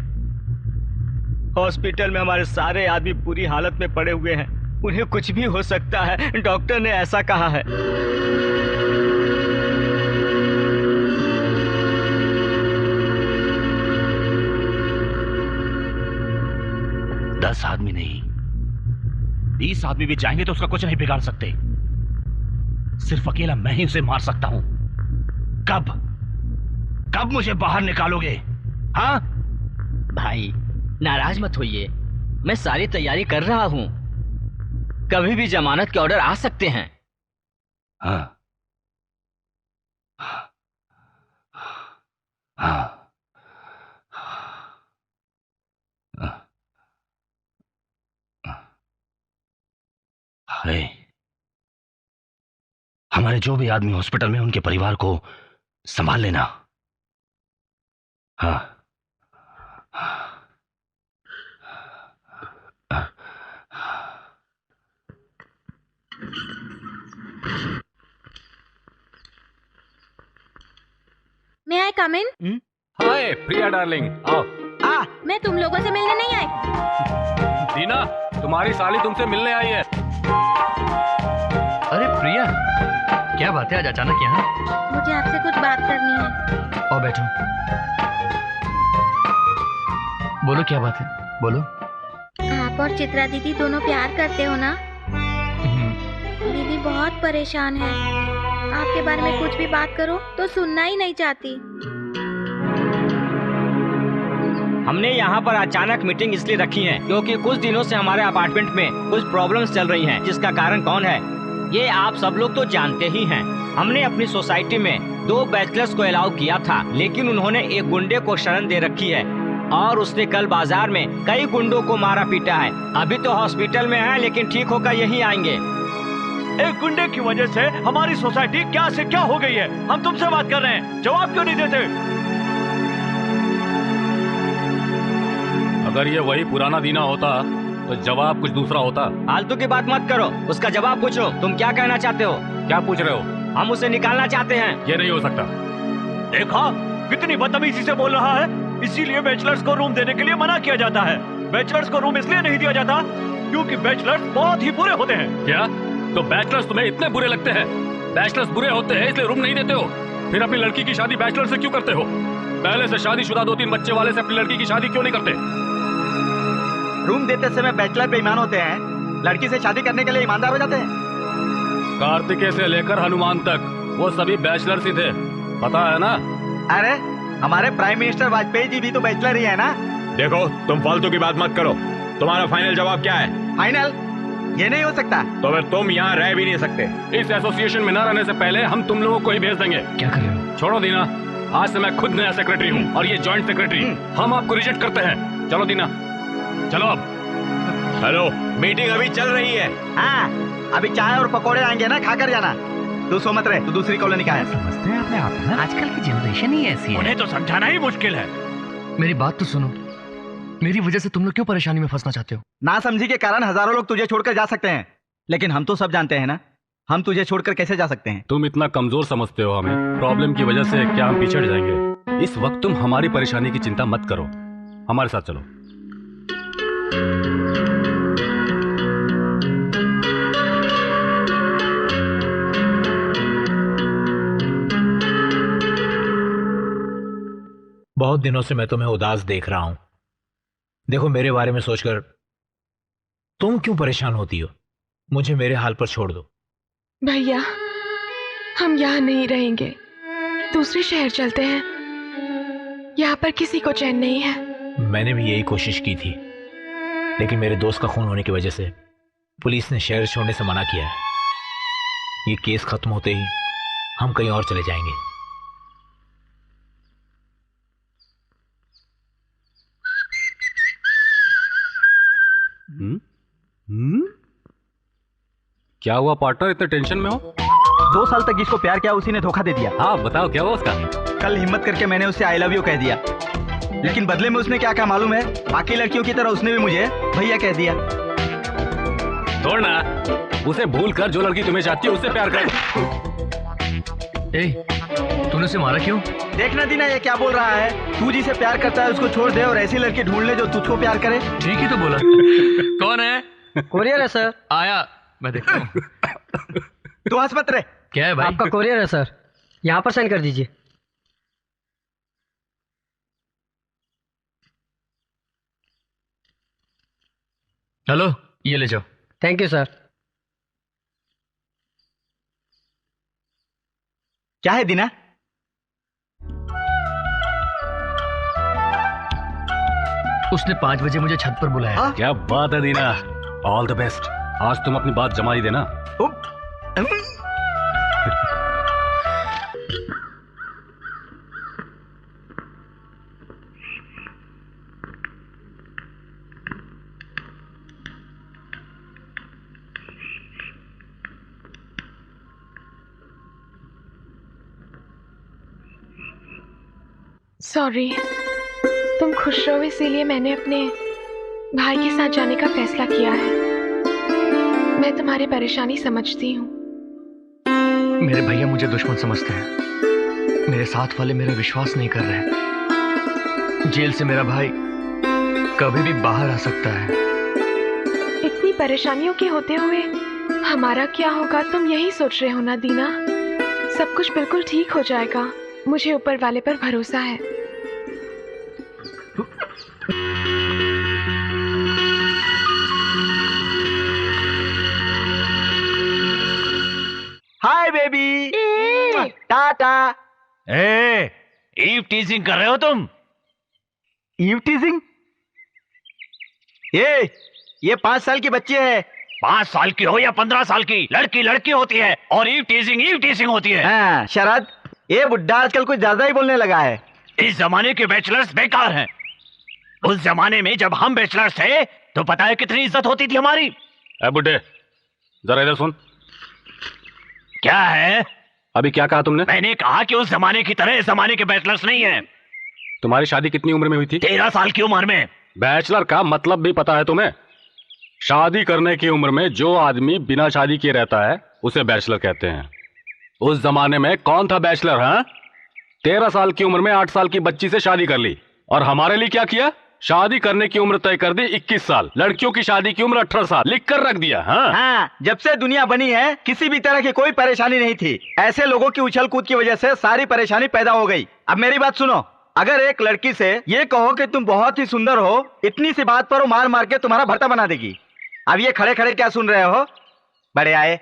हॉस्पिटल में हमारे सारे आदमी बुरी हालत में पड़े हुए हैं, उन्हें कुछ भी हो सकता है, डॉक्टर ने ऐसा कहा है। 10 आदमी नहीं, 20 आदमी भी चाहेंगे तो उसका कुछ नहीं बिगाड़ सकते। सिर्फ अकेला मैं ही उसे मार सकता हूं। कब मुझे बाहर निकालोगे? हाँ भाई नाराज मत होइए, मैं सारी तैयारी कर रहा हूं। कभी भी जमानत के ऑर्डर आ सकते हैं। हाँ हाँ अरे हमारे जो भी आदमी हॉस्पिटल में, उनके परिवार को संभाल लेना। हाँ मैं आई कम इन? हाय प्रिया डार्लिंग, आओ। मैं तुम लोगों से मिलने नहीं आई। दीना, तुम्हारी साली तुमसे मिलने आई है। अरे प्रिया, क्या बात है आज अचानक यहाँ? मुझे आपसे कुछ बात करनी है। आओ बैठो। बोलो क्या बात है, बोलो। आप और चित्रा दीदी दोनों प्यार करते हो ना? दीदी बहुत परेशान है, आपके बारे में कुछ भी बात करो तो सुनना ही नहीं चाहती। हमने यहाँ पर अचानक मीटिंग इसलिए रखी है क्योंकि कुछ दिनों से हमारे अपार्टमेंट में कुछ प्रॉब्लम्स चल रही हैं, जिसका कारण कौन है ये आप सब लोग तो जानते ही हैं। हमने अपनी सोसाइटी में 2 बैचलर्स को अलाउ किया था, लेकिन उन्होंने एक गुंडे को शरण दे रखी है और उसने कल बाजार में कई गुंडों को मारा पीटा है। अभी तो हॉस्पिटल में है, लेकिन ठीक होकर यहीं आएंगे। एक गुंडे की वजह से हमारी सोसाइटी क्या से क्या हो गई है। हम तुमसे बात कर रहे हैं, जवाब क्यों नहीं देते? अगर ये वही पुराना दीना होता तो जवाब कुछ दूसरा होता। फालतू की बात मत करो, उसका जवाब पूछो। तुम क्या कहना चाहते हो? क्या पूछ रहे हो? हम उसे निकालना चाहते हैं। ये नहीं हो सकता। देखा कितनी बदतमीजी से बोल रहा है। इसीलिए बैचलर्स को रूम देने के लिए मना किया जाता है। बैचलर्स को रूम इसलिए नहीं दिया जाता क्योंकि बैचलर्स बहुत ही बुरे होते हैं। क्या? तो बैचलर्स तुम्हें इतने बुरे लगते हैं? बैचलर्स बुरे होते हैं इसलिए रूम नहीं देते हो? फिर अपनी लड़की की शादी बैचलर से क्यों करते हो? पहले से शादीशुदा 2-3 बच्चे वाले से अपनी लड़की की शादी क्यों नहीं करते? रूम देते समय बैचलर बेईमान होते हैं, लड़की से शादी करने के लिए ईमानदार हो जाते हैं। कार्तिकेय से लेकर हनुमान तक वो सभी बैचलर्स ही थे, पता है ना? अरे हमारे प्राइम मिनिस्टर वाजपेयी जी भी तो बैचलर ही है ना। देखो तुम फालतू की बात मत करो, तुम्हारा फाइनल जवाब क्या है? फाइनल? ये नहीं हो सकता। तो फिर तुम यहाँ रह भी नहीं सकते। इस एसोसिएशन में न रहने से पहले हम तुम लोगों को ही भेज देंगे। क्या कर रहे हो? छोड़ो दीना, आज से मैं खुद नया सेक्रेटरी हूँ और ये जॉइंट सेक्रेटरी। हम आपको रिजेक्ट करते हैं। चलो दीना, चलो अब। हेलो, मीटिंग अभी चल रही है। हाँ, अभी चाय और पकौड़े आएंगे ना, खाकर जाना। तू सो मत रहे, तू दूसरी कॉलोनी का है। समझते हैं अपने आप ना, आजकल की जनरेशन ही ऐसी है। उन्हें तो समझाना ही मुश्किल है। मेरी बात तो सुनो, मेरी वजह से तुम लोग क्यों परेशानी में फंसना चाहते हो? ना समझी के कारण हजारों लोग तुझे छोड़कर जा सकते हैं, लेकिन हम तो सब जानते हैं ना, हम तुझे छोड़कर कैसे जा सकते हैं। तुम इतना कमजोर समझते हो हमें, प्रॉब्लम की वजह से क्या हम पिछड़ जाएंगे? इस वक्त तुम हमारी परेशानी की चिंता मत करो, हमारे साथ चलो। बहुत दिनों से मैं तुम्हें उदास देख रहा हूं। देखो, मेरे बारे में सोचकर तुम क्यों परेशान होती हो? मुझे मेरे हाल पर छोड़ दो। भैया, हम यहाँ नहीं रहेंगे, दूसरे शहर चलते हैं। यहाँ पर किसी को चैन नहीं है। मैंने भी यही कोशिश की थी, लेकिन मेरे दोस्त का खून होने की वजह से पुलिस ने शहर छोड़ने से मना किया है। ये केस खत्म होते ही हम कहीं और चले जाएंगे। क्या हुआ पार्टनर, इतने टेंशन में हो? 2 साल तक जिसको प्यार किया उसी ने धोखा दे दिया। हाँ बताओ, क्या हुआ उसका? कल हिम्मत करके मैंने उससे आई लव यू कह दिया, लेकिन बदले में उसने क्या कहा मालूम है? बाकी लड़कियों की तरह उसने भी मुझे भैया कह दिया। छोड़ना, उसे भूल कर जो लड़की तुम्हें चाहती है उससे प्यार कर। तूने उसे मारा क्यों? देखना दीना, ये क्या बोल रहा है? तू जिसे प्यार करता है उसको छोड़ दे और ऐसी लड़की ढूंढ ले जो तुझको प्यार करे। ठीक ही तो बोला। कौन है? कोरियर है सर। आया, मैं देखता हूँ। तू हंस मत रे। क्या है भाई? आपका कोरियर है सर, यहाँ पर साइन कर दीजिए। हेलो, ये ले जाओ। Thank you sir. क्या है दीना? उसने 5 बजे मुझे छत पर बुलाया। क्या बात है दीना, ऑल द बेस्ट। आज तुम अपनी बात जमा ही देना। सॉरी, तुम खुश रहो इसीलिए मैंने अपने भाई के साथ जाने का फैसला किया है। मैं तुम्हारी परेशानी समझती हूँ। मेरे भैया मुझे दुश्मन समझते हैं, मेरे साथ वाले मेरा विश्वास नहीं कर रहे। जेल से मेरा भाई कभी भी बाहर आ सकता है। इतनी परेशानियों के होते हुए हमारा क्या होगा, तुम यही सोच रहे हो ना दीना? सब कुछ बिल्कुल ठीक हो जाएगा, मुझे ऊपर वाले पर भरोसा है। Hi baby, Tata. Eve teasing कर रहे हो तुम? Eve teasing? ये 5 साल की बच्ची है। 5 साल की हो या 15 साल की, लड़की लड़की होती है और ईव टीजिंग होती है। हाँ शरद, ये बुड्ढा आजकल कुछ ज्यादा ही बोलने लगा है। इस जमाने के बैचलर्स बेकार हैं। उस जमाने में जब हम बैचलर्स थे तो पता है कितनी इज्जत होती थी हमारी। बुड्ढे, जरा इधर सुन। क्या है? अभी क्या कहा तुमने? मैंने कहा कि उस जमाने की तरह इस जमाने के बैचलर्स नहीं हैं। तुम्हारी शादी कितनी उम्र में हुई थी? 13 साल की उम्र में। बैचलर का मतलब भी पता है तुम्हें? शादी करने की उम्र में जो आदमी बिना शादी किए रहता है उसे बैचलर कहते हैं। उस जमाने में कौन था बैचलर? हाँ, 13 साल की उम्र में 8 साल की बच्ची से शादी कर ली। और हमारे लिए क्या किया? शादी करने की उम्र तय कर दी 21 साल, लड़कियों की शादी की उम्र 18 साल लिख कर रख दिया। हाँ, जब से दुनिया बनी है किसी भी तरह की कोई परेशानी नहीं थी। ऐसे लोगों की उछल कूद की वजह से सारी परेशानी पैदा हो गई। अब मेरी बात सुनो, अगर एक लड़की से ये कहो कि तुम बहुत ही सुंदर हो, इतनी सी बात पर वो मार मार के तुम्हारा भर्ता बना देगी। अब ये खड़े खड़े क्या सुन रहे हो? बड़े आए।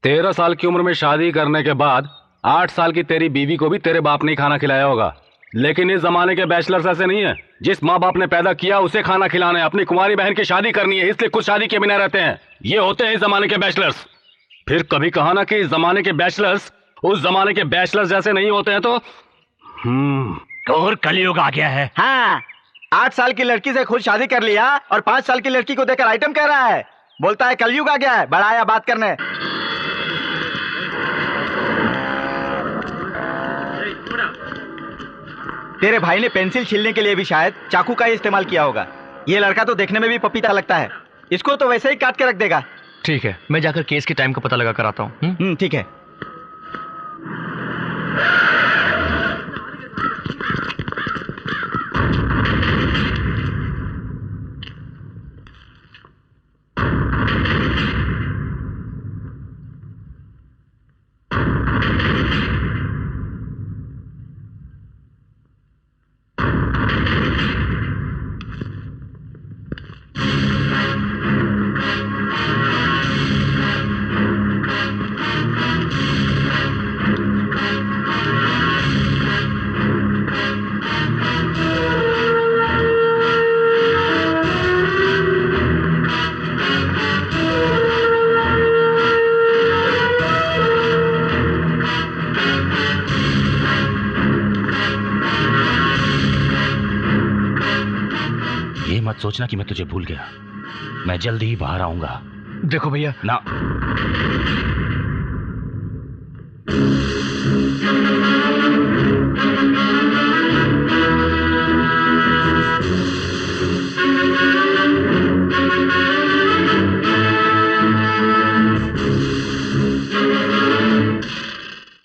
13 साल की उम्र में शादी करने के बाद 8 साल की तेरी बीवी को भी तेरे बाप ने ही खाना खिलाया होगा, लेकिन इस जमाने के बैचलर्स ऐसे नहीं है। जिस माँ बाप ने पैदा किया उसे खाना खिलाना है, अपनी कुंवारी बहन की शादी करनी है, इसलिए कुछ शादी के बिना रहते हैं। ये होते हैं इस जमाने के बैचलर्स। फिर कभी कहा ना कि इस जमाने के बैचलर्स उस जमाने के बैचलर्स जैसे नहीं होते हैं, तो और कलयुग आ गया है। हाँ, 8 साल की लड़की से खुद शादी कर लिया और 5 साल की लड़की को देकर आइटम कह रहा है, बोलता है कलयुग आ गया है। बड़ा आया बात करने। तेरे भाई ने पेंसिल छीलने के लिए भी शायद चाकू का ही इस्तेमाल किया होगा। ये लड़का तो देखने में भी पपीता लगता है, इसको तो वैसे ही काट के रख देगा। ठीक है, मैं जाकर केस के टाइम का पता लगा कर आता हूँ। ठीक है। सोचना कि मैं तुझे भूल गया। मैं जल्दी ही बाहर आऊंगा। देखो भैया ना,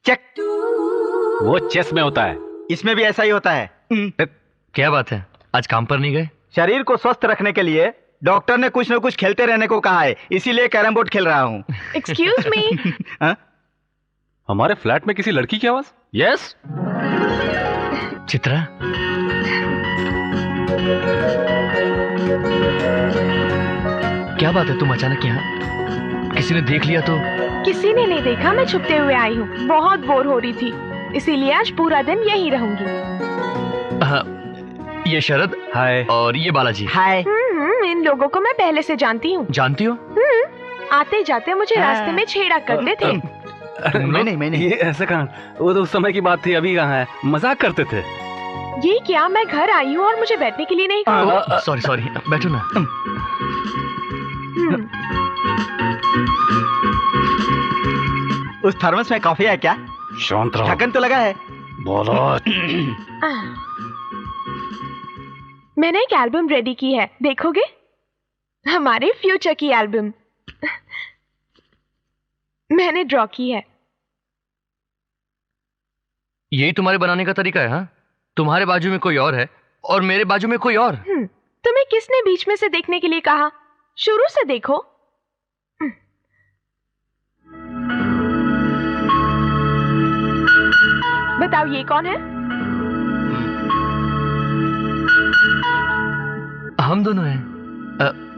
चेक। वो चेस में होता है, इसमें भी ऐसा ही होता है। क्या बात है, आज काम पर नहीं गए? शरीर को स्वस्थ रखने के लिए डॉक्टर ने कुछ न कुछ खेलते रहने को कहा है, इसीलिए कैरम बोर्ड खेल रहा हूँ। Excuse me. हमारे फ्लैट में किसी लड़की की आवाज? यस। चित्रा, क्या बात है, तुम अचानक यहाँ? किसी ने देख लिया तो? किसी ने नहीं देखा, मैं छुपते हुए आई हूँ। बहुत बोर हो रही थी, इसीलिए आज पूरा दिन यहीं रहूंगी। ये शरद, हाय, और ये बालाजी, हाय। इन लोगों को मैं पहले से जानती हूँ। जानती हो? आते जाते मुझे रास्ते में छेड़ा करते थे। मैंने ये ऐसा कहा, वो तो उस समय की बात थी, अभी कहाँ है, मजाक करते थे। ये क्या, मैं घर आई हूँ और मुझे बैठने के लिए नहीं कहा? सॉरी, बैठो ना। उस थर्मस में कॉफी है क्या? शांत रहो। ढक्कन तो लगा है। बोलो। मैंने एक एल्बम रेडी की है, देखोगे? हमारे फ्यूचर की एल्बम मैंने ड्रॉ की है। यही तुम्हारे बनाने का तरीका है? हाँ, तुम्हारे बाजू में कोई और है और मेरे बाजू में कोई और। तुम्हें किसने बीच में से देखने के लिए कहा? शुरू से देखो। बताओ ये कौन है? हम दोनों हैं।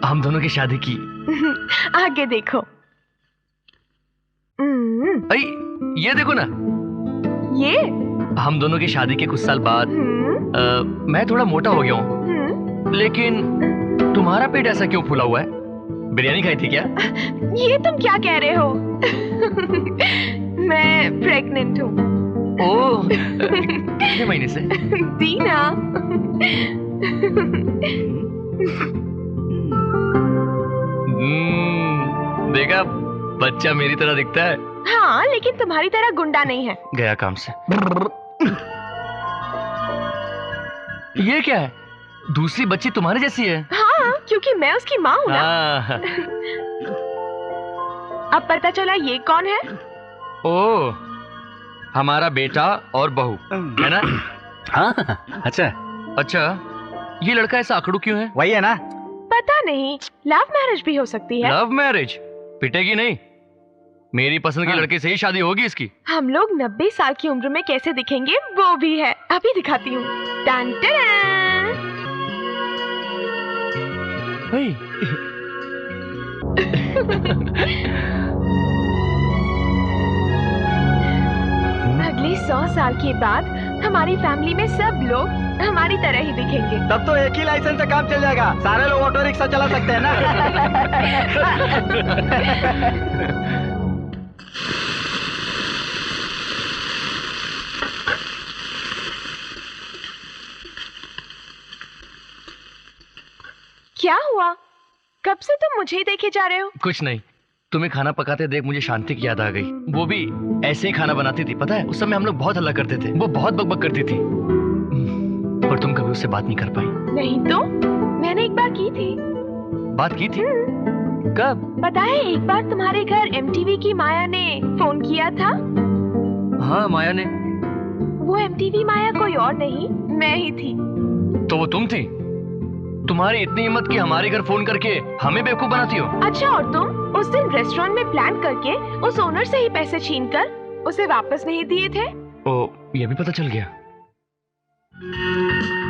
हम दोनों की शादी की। आगे देखो। अरे ये देखो ना, ये हम दोनों की शादी के कुछ साल बाद मैं थोड़ा मोटा हो गया हूँ, लेकिन तुम्हारा पेट ऐसा क्यों फूला हुआ है? बिरयानी खाई थी क्या? ये तुम क्या कह रहे हो? मैं प्रेग्नेंट हूँ। ओह, कितने महीने से? 3। देखा, बच्चा मेरी तरह दिखता है। हाँ, लेकिन तुम्हारी तरह गुंडा नहीं है। गया काम से। ये क्या है? दूसरी बच्ची तुम्हारे जैसी है। हाँ, क्योंकि मैं उसकी माँ हूँ ना। अब पता चला ये कौन है? ओह, हमारा बेटा और बहू है ना? हाँ, अच्छा। ये लड़का ऐसा आंकड़ू क्यों है? वही है ना? पता नहीं, लव मैरिज भी हो सकती है। Love marriage? पिटेगी नहीं? मेरी पसंद के लड़के से ही शादी होगी इसकी। हम लोग 90 साल की उम्र में कैसे दिखेंगे वो भी है, अभी दिखाती हूँ। टन टन। अगले 100 साल के बाद हमारी फैमिली में सब लोग हमारी तरह ही दिखेंगे। तब तो एक ही लाइसेंस से काम चल जाएगा, सारे लोग ऑटो रिक्शा चला सकते हैं ना। क्या हुआ? कब से तुम मुझे ही देखे जा रहे हो? कुछ नहीं, तुम्हें खाना पकाते देख मुझे शांति की याद आ गई। वो भी ऐसे ही खाना बनाती थी, पता है? उस समय हम लोग बहुत हल्ला करते थे, वो बहुत बकबक करती थी, पर तुम कभी उससे बात नहीं कर पाई। नहीं तो मैंने एक बार की थी। बात की थी? कब? पता है, एक बार तुम्हारे घर MTV की माया ने फोन किया था। हाँ, माया ने। वो MTV माया कोई और नहीं, मैं ही थी। तो वो तुम थी? तुम्हारी इतनी हिम्मत कि हमारे घर फोन करके हमें बेवकूफ बनाती हो। अच्छा, और तुम उस दिन रेस्टोरेंट में प्लान करके उस ओनर से ही पैसे छीनकर उसे वापस नहीं दिए थे? ओ, ये भी पता चल गया।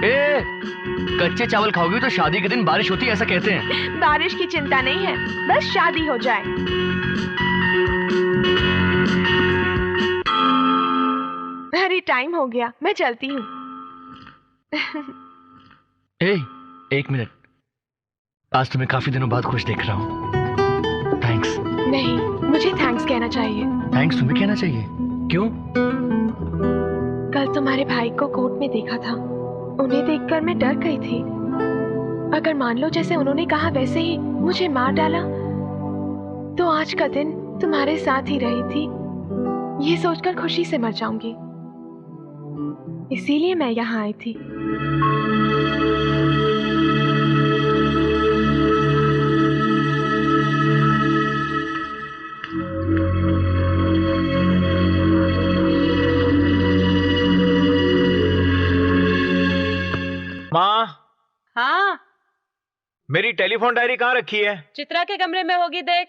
ए, कच्चे चावल खाओगी तो शादी के दिन बारिश होती है, ऐसा कहते हैं। बारिश की चिंता नहीं है, बस शादी हो जाए। अरे टाइम हो गया, मैं चलती हूँ। एक मिनट, आज तुम्हें काफी दिनों बाद खुश देख रहा हूँ। थैंक्स। नहीं, मुझे थैंक्स कहना चाहिए। थैंक्स तुम्हें कहना चाहिए? क्यों? कल तुम्हारे भाई को कोर्ट में देखा था, उन्हें देखकर मैं डर गई थी। अगर मान लो जैसे उन्होंने कहा वैसे ही मुझे मार डाला तो आज का दिन तुम्हारे साथ ही रही थी, ये सोचकर खुशी से मर जाऊंगी। इसीलिए मैं यहाँ आई थी। माँ। हाँ, मेरी टेलीफोन डायरी कहाँ रखी है? चित्रा के कमरे में होगी, देख।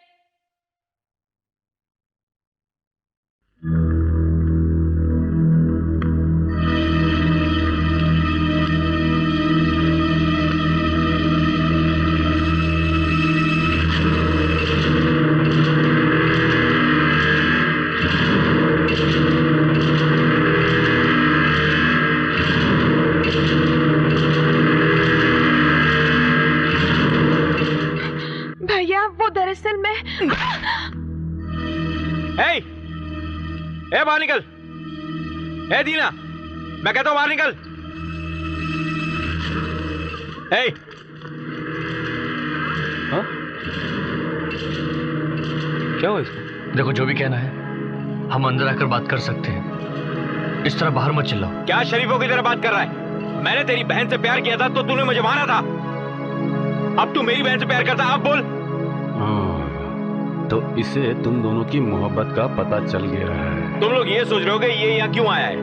दरअसल मैं बाहर निकल। दीना, मैं कहता हूं बाहर निकल। क्या हुआ इसको? देखो, जो भी कहना है हम अंदर आकर बात कर सकते हैं, इस तरह बाहर मत चिल्लाओ। क्या शरीफों की तरह बात कर रहा है? मैंने तेरी बहन से प्यार किया था तो तूने मुझे मारा था। अब तू मेरी बहन से प्यार करता, अब बोल। तो इसे तुम दोनों की मोहब्बत का पता चल गया है। तुम लोग ये सोच रहे होगे ये यहाँ क्यों आया है?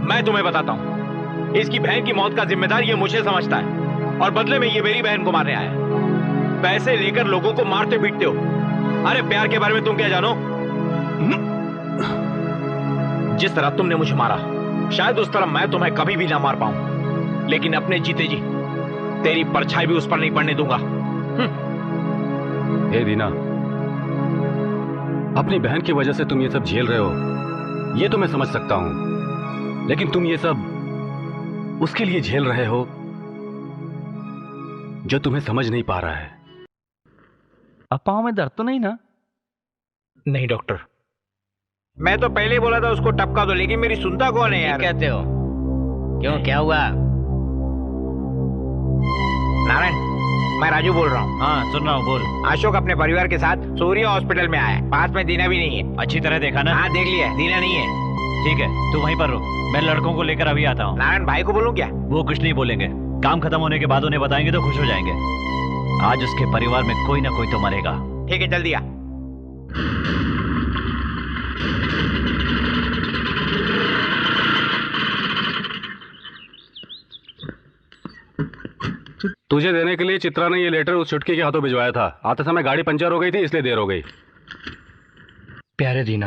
मैं तुम्हें बताता हूँ। इसकी बहन की मौत का जिम्मेदार ये मुझे समझता है और बदले में ये मेरी बहन को मारने आया है। पैसे लेकर लोगों को मारते पीटते हो। अरे प्यार के बारे में तुम क्या जानो? जिस तरह तुमने मुझे मारा, शायद उस तरह मैं तुम्हें कभी भी ना मार पाऊं, लेकिन अपने जीते जी तेरी परछाई भी उस पर नहीं पड़ने दूंगा। हे दीना, अपनी बहन की वजह से तुम ये सब झेल रहे हो, ये तो मैं समझ सकता हूं, लेकिन तुम ये सब उसके लिए झेल रहे हो जो तुम्हें समझ नहीं पा रहा है। अब पाँव में दर्द तो नहीं ना? नहीं डॉक्टर, मैं तो पहले ही बोला था उसको टपका दो, लेकिन मेरी सुनता कौन है यार? कहते हो? क्यों, क्या हुआ? नारायण, मैं राजू बोल रहा हूँ। हाँ, सुन रहा हूँ, बोल। अशोक अपने परिवार के साथ सूर्य हॉस्पिटल में आया है। पास में दीना भी नहीं है। अच्छी तरह देखा ना? हाँ, देख लिया, दीना नहीं है। ठीक है, तू वहीं पर रुक, मैं लड़कों को लेकर अभी आता हूँ। नारायण भाई को बोलूं क्या? वो कुछ नहीं बोलेंगे, काम खत्म होने के बाद उन्हें बताएंगे तो खुश हो जाएंगे। आज उसके परिवार में कोई ना कोई तो मरेगा। ठीक है, जल्दी आ। तुझे देने के लिए चित्रा ने ये लेटर उस छुटकी के हाथों भिजवाया था। आते समय गाड़ी पंचर हो गई थी, इसलिए देर हो गई। प्यारे दीना,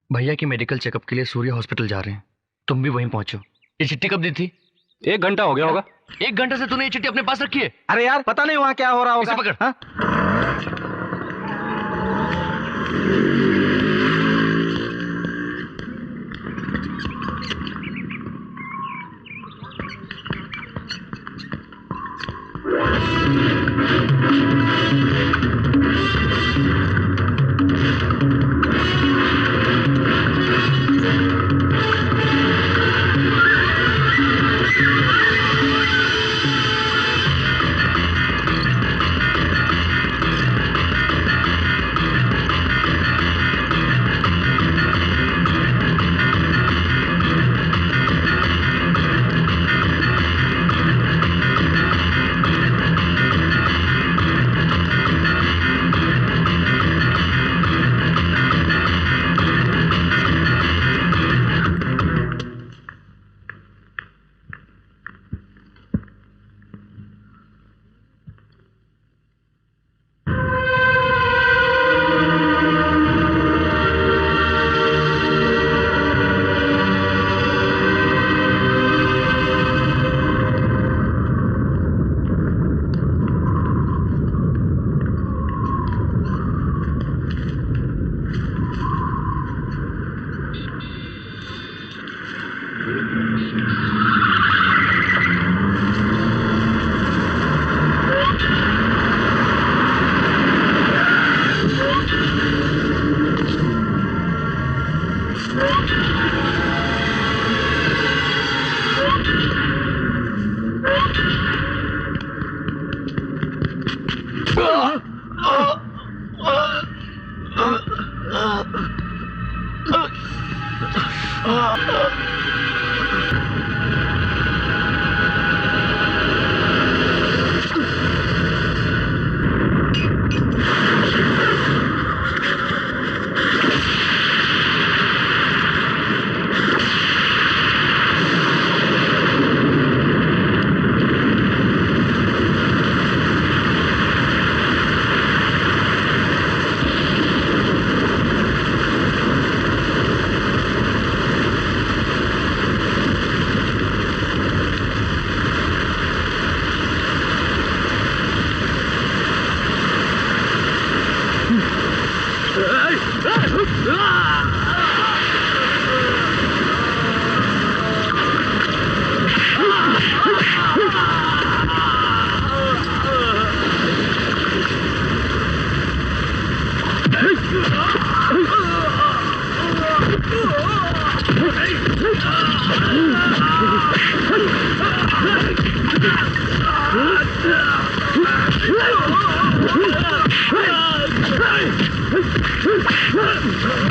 भैया की मेडिकल चेकअप के लिए सूर्य हॉस्पिटल जा रहे हैं, तुम भी वहीं पहुंचो। ये चिट्ठी कब दी थी? 1 घंटा हो गया होगा। 1 घंटे से तूने ये चिट्ठी अपने पास रखी है? अरे यार पता नहीं वहाँ क्या हो रहा होगा। इसे पकड़। हाँ?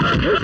Hey!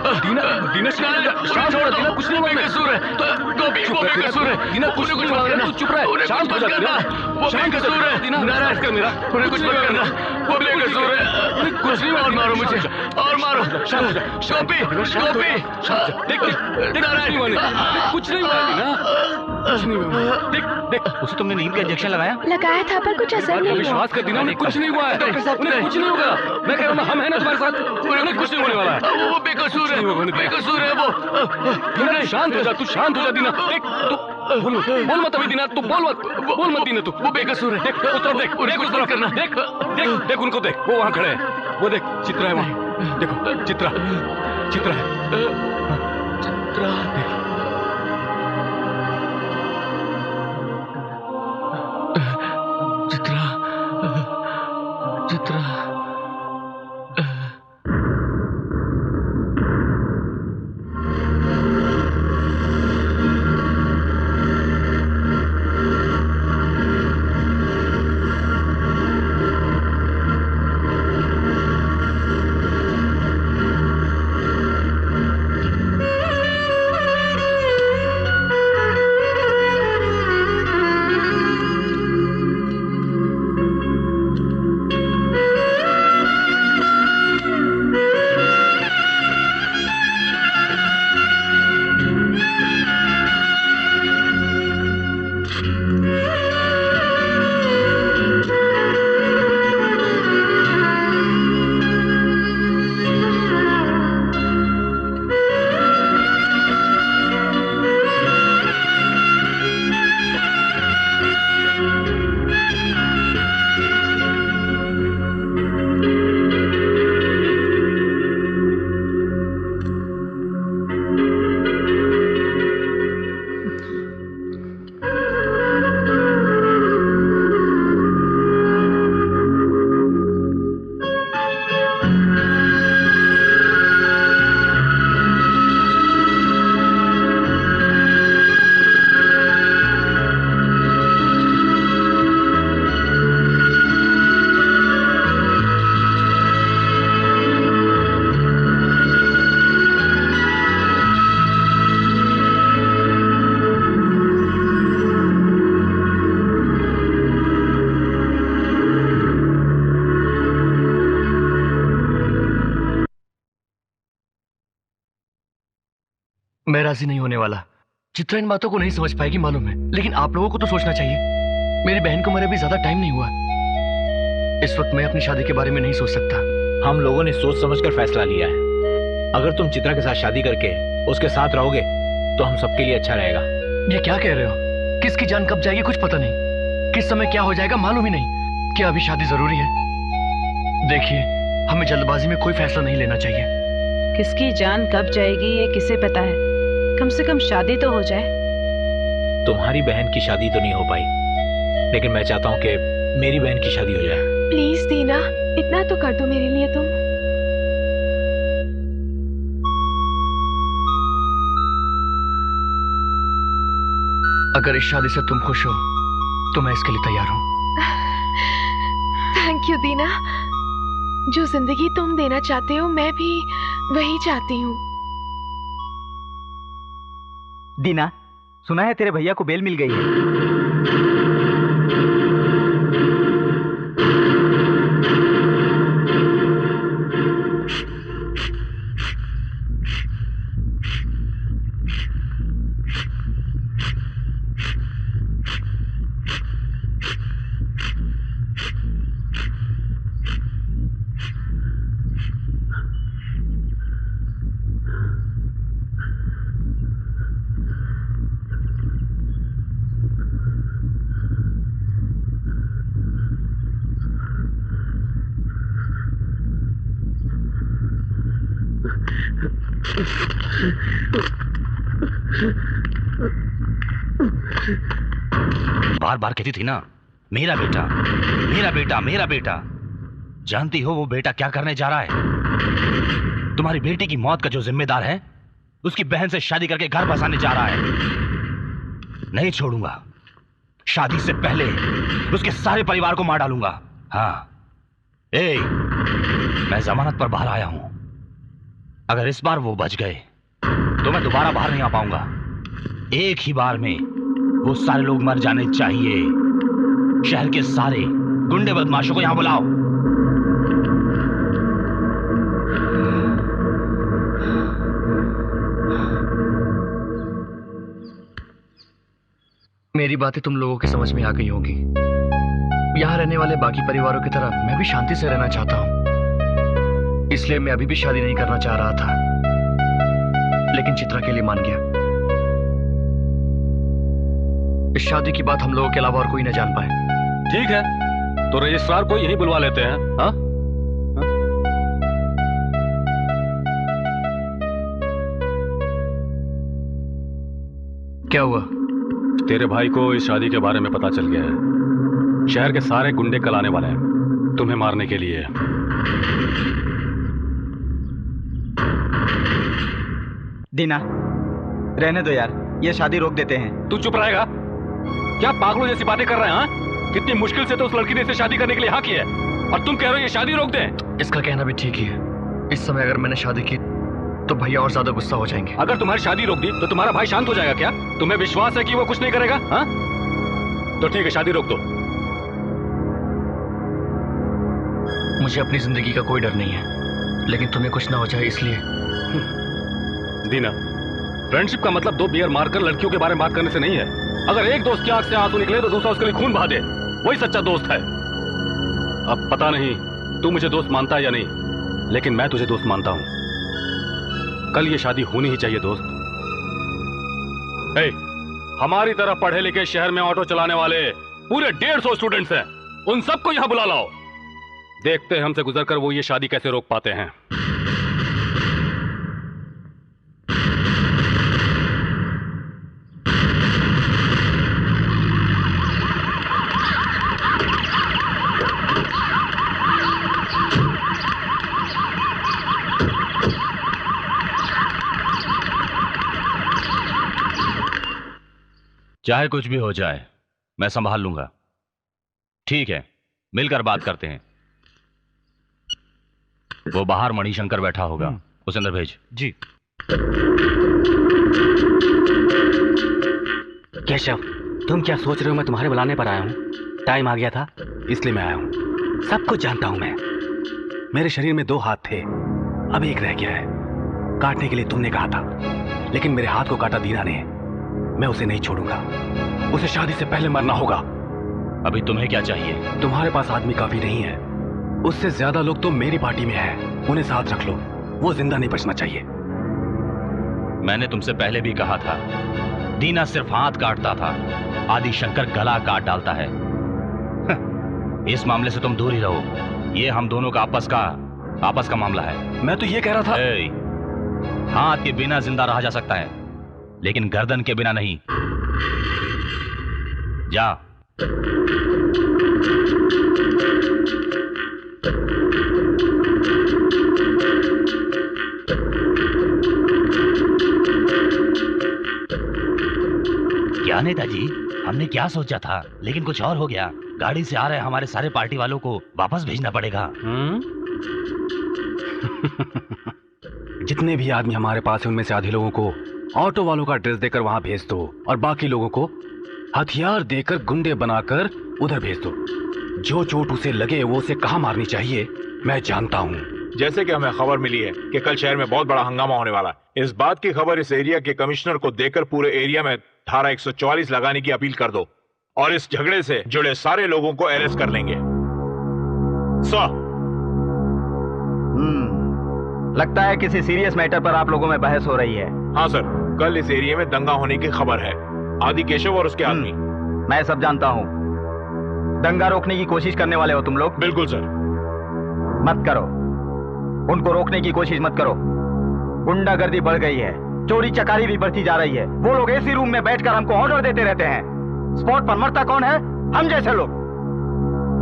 दीना शांत हो जा दीना, कुछ नहीं हुआ, बेकसूर है, वो बेकसूर है, दीना कुछ नहीं हुआ, तू चुप रह, शांत हो जा दीना, वो बेकसूर है, दीना, नाराज कर मेरा, उन्हें कुछ मत करना, वो बेकसूर है, कुछ नहीं, और मारो मुझे, और मारो, टोपी, कुछ नहीं हुआ दीना, कुछ नहीं हुआ, देख उसे तुमने नींद का इंजेक्शन लगाया था पर कुछ असर नहीं हुआ। विश्वास कर दीना, उन्हें कुछ नहीं हुआ है, डॉक्टर साहब उन्हें कुछ नहीं होगा, मैं कह रहा हूँ हम हैं ना तुम्हारे साथ, उन्हें कुछ नहीं होने वाला है। वो बेकसूर है, बेकसूर है वो। दीना शांत हो जा, तू शांत हो जा दीना, देख तू बोल मत अभी दीना, तू बोल मत दीना, तू वो बेकसूर है, देख उस तरफ देख, कुछ तरफ करना, देख उनको देख, वो वहाँ खड़े हैं, वो देख चित्रा है वहाँ, देखो चित्रा है, चित्रा मैं राजी नहीं होने वाला। चित्रा इन बातों को नहीं समझ पाएगी मालूम है, लेकिन आप लोगों को तो सोचना चाहिए। मेरी बहन को मरे भी ज्यादा टाइम नहीं हुआ। इस वक्त मैं अपनी शादी के बारे में नहीं सोच सकता। हम लोगों ने सोच समझकर फैसला लिया है। अगर तुम चित्रा के साथ शादी करके उसके साथ रहोगे तो हम सबके लिए अच्छा रहेगा। ये क्या कह रहे हो? किसकी जान कब जाएगी कुछ पता नहीं, किस समय क्या हो जाएगा मालूम ही नहीं। क्या अभी शादी जरूरी है? देखिए, हमें जल्दबाजी में कोई फैसला नहीं लेना चाहिए। किसकी जान कब जाएगी ये किसे पता है? कम से कम शादी तो हो जाए। तुम्हारी बहन की शादी तो नहीं हो पाई, लेकिन मैं चाहता हूँ कि मेरी बहन की शादी हो जाए। प्लीज दीना, इतना तो कर दो मेरे लिए तुम। अगर इस शादी से तुम खुश हो तो मैं इसके लिए तैयार हूँ। थैंक यू दीना। जो जिंदगी तुम देना चाहते हो मैं भी वही चाहती हूँ। दीना, सुना है तेरे भैया को बेल मिल गई है। बार बार कहती थी ना, मेरा बेटा मेरा बेटा मेरा बेटा। जानती हो वो बेटा क्या करने जा रहा है? तुम्हारी बेटी की मौत का जो जिम्मेदार है उसकी बहन से शादी करके घर बसाने जा रहा है। नहीं छोड़ूंगा। शादी से पहले उसके सारे परिवार को मार डालूंगा। हाँ, मैं जमानत पर बाहर आया हूं। अगर इस बार वो बच गए तो मैं दोबारा बाहर नहीं आ पाऊंगा। एक ही बार में वो सारे लोग मर जाने चाहिए। शहर के सारे गुंडे बदमाशों को यहां बुलाओ। मेरी बातें तुम लोगों की समझ में आ गई होंगी। यहाँ रहने वाले बाकी परिवारों की तरह मैं भी शांति से रहना चाहता हूँ, इसलिए मैं अभी भी शादी नहीं करना चाह रहा था, लेकिन चित्रा के लिए मान गया। इस शादी की बात हम लोगों के अलावा और कोई न जान पाए। ठीक है, तो रजिस्ट्रार को यही बुलवा लेते हैं। हाँ? क्या हुआ? तेरे भाई को इस शादी के बारे में पता चल गया है। शहर के सारे गुंडे कल आने वाले हैं तुम्हें मारने के लिए। दीना, रहने दो यार, ये शादी रोक देते हैं। तू चुप रहेगा? क्या पागलों जैसी बातें कर रहे हैं? हाँ? कितनी मुश्किल से तो उस लड़की ने इसे शादी करने के लिए हाँ किया है, और तुम कह रहे हो ये शादी रोक दें? इसका कहना भी ठीक ही है। इस समय अगर मैंने शादी की तो भैया और ज्यादा गुस्सा हो जाएंगे। अगर तुम्हारी शादी रोक दी तो तुम्हारा भाई शांत हो जाएगा क्या? तुम्हें विश्वास है कि वो कुछ नहीं करेगा? हाँ? तो ठीक है, शादी रोक दो। मुझे अपनी जिंदगी का कोई डर नहीं है, लेकिन तुम्हें कुछ ना हो जाए इसलिए। दीना, फ्रेंडशिप का मतलब 2 बियर मारकर लड़कियों के बारे में बात करने से नहीं है। अगर एक दोस्त की आंख से आंसू निकले तो दूसरा उसके लिए खून बहा दे, वही सच्चा दोस्त है। अब पता नहीं तू मुझे दोस्त मानता है या नहीं, लेकिन मैं तुझे दोस्त मानता हूं। कल ये शादी होनी ही चाहिए दोस्त। हमारी तरह पढ़े लिखे शहर में ऑटो चलाने वाले पूरे 150 स्टूडेंट्स हैं, उन सबको यहां बुला लाओ। देखते हैं हमसे गुजरकर वो ये शादी कैसे रोक पाते हैं। चाहे कुछ भी हो जाए मैं संभाल लूंगा। ठीक है, मिलकर बात करते हैं। वो बाहर मणिशंकर बैठा होगा, उसे अंदर भेज। जी। केशव, तुम क्या सोच रहे हो मैं तुम्हारे बुलाने पर आया हूँ? टाइम आ गया था इसलिए मैं आया हूँ। सब कुछ जानता हूँ मैं। मेरे शरीर में 2 हाथ थे, अब एक रह गया है। काटने के लिए तुमने कहा था, लेकिन मेरे हाथ को काटा दीना ने। मैं उसे नहीं छोड़ूंगा, उसे शादी से पहले मरना होगा। अभी तुम्हें क्या चाहिए? तुम्हारे पास आदमी काफी नहीं है, उससे ज्यादा लोग तो मेरी पार्टी में हैं, उन्हें साथ रख लो। वो जिंदा नहीं बचना चाहिए। मैंने तुमसे पहले भी कहा था, दीना सिर्फ हाथ काटता था, आदि शंकर गला काट डालता है। इस मामले से तुम दूर ही रहो, ये हम दोनों का आपस का मामला है। मैं तो ये कह रहा था, हाथ के बिना जिंदा रहा जा सकता है, लेकिन गर्दन के बिना नहीं। जा। क्या नेताजी, हमने क्या सोचा था, लेकिन कुछ और हो गया। गाड़ी से आ रहे हमारे सारे पार्टी वालों को वापस भेजना पड़ेगा। जितने भी आदमी हमारे पास हैं उनमें से आधे लोगों को ऑटो वालों का ड्रेस देकर वहां भेज दो, और बाकी लोगों को हथियार देकर गुंडे बनाकर उधर भेज दो। जो चोट उसे लगे वो उसे कहां मारनी चाहिए मैं जानता हूं। जैसे कि हमें खबर मिली है कि कल शहर में बहुत बड़ा हंगामा होने वाला है। इस बात की खबर इस एरिया के कमिश्नर को देकर पूरे एरिया में धारा 144 लगाने की अपील कर दो, और इस झगड़े से जुड़े सारे लोगों को अरेस्ट कर लेंगे। लगता है किसी सीरियस मैटर पर आप लोगों में बहस हो रही है। हाँ सर, कल इस एरिया में दंगा होने की खबर है। आदि केशव और उसके आदमी। मैं सब जानता हूँ। दंगा रोकने की कोशिश करने वाले हो तुम लोग? बिल्कुल सर। मत करो, उनको रोकने की कोशिश मत करो। गुंडागर्दी बढ़ गई है, चोरी चकारी भी बढ़ती जा रही है। वो लोग एसी रूम में बैठकर हमको ऑर्डर देते रहते हैं। स्पॉट पर मरता कौन है? हम जैसे लोग।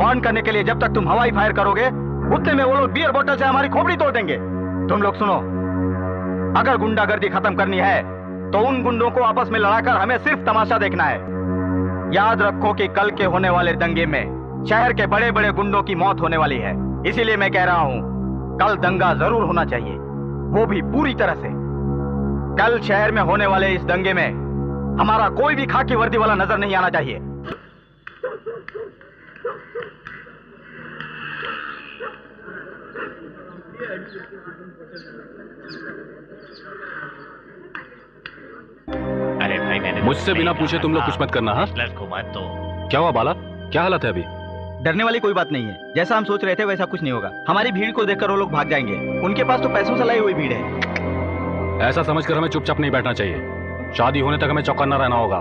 वार्न करने के लिए जब तक तुम हवाई फायर करोगे, उतने में वो लोग बियर बोतल से हमारी खोपड़ी तोड़ देंगे। तुम लोग सुनो, अगर गुंडागर्दी खत्म करनी है तो उन गुंडों को आपस में लड़ाकर हमें सिर्फ तमाशा देखना है। याद रखो कि कल के होने वाले दंगे में शहर के बड़े बड़े गुंडों की मौत होने वाली है। इसीलिए मैं कह रहा हूं, कल दंगा जरूर होना चाहिए। वो भी पूरी तरह से। कल शहर में होने वाले इस दंगे में हमारा कोई भी खाकी वर्दी वाला नजर नहीं आना चाहिए। अरे भाई मैंने मुझसे बिना पूछे तुम लोग कुछ मत करना। हाँ को मत तो क्या हुआ बाला, क्या हालत है अभी? डरने वाली कोई बात नहीं है। जैसा हम सोच रहे थे वैसा कुछ नहीं होगा। हमारी भीड़ को देखकर वो लोग भाग जाएंगे। उनके पास तो पैसों से लाई हुई भीड़ है। ऐसा समझकर हमें चुपचाप नहीं बैठना चाहिए। शादी होने तक हमें चौकन्ना रहना होगा।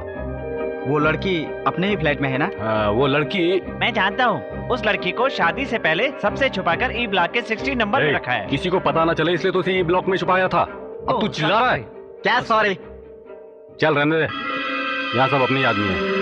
वो लड़की अपने ही फ्लैट में है ना? वो लड़की मैं जानता हूँ। उस लड़की को शादी से पहले सबसे छुपाकर ई ब्लॉक के 60 नंबर में रखा है। किसी को पता ना चले इसलिए तो उसे ई ब्लॉक में छुपाया था। अब तू चिल्ला रहा है क्या? सॉरी। चल रहने दे, यहाँ सब अपने आदमी है।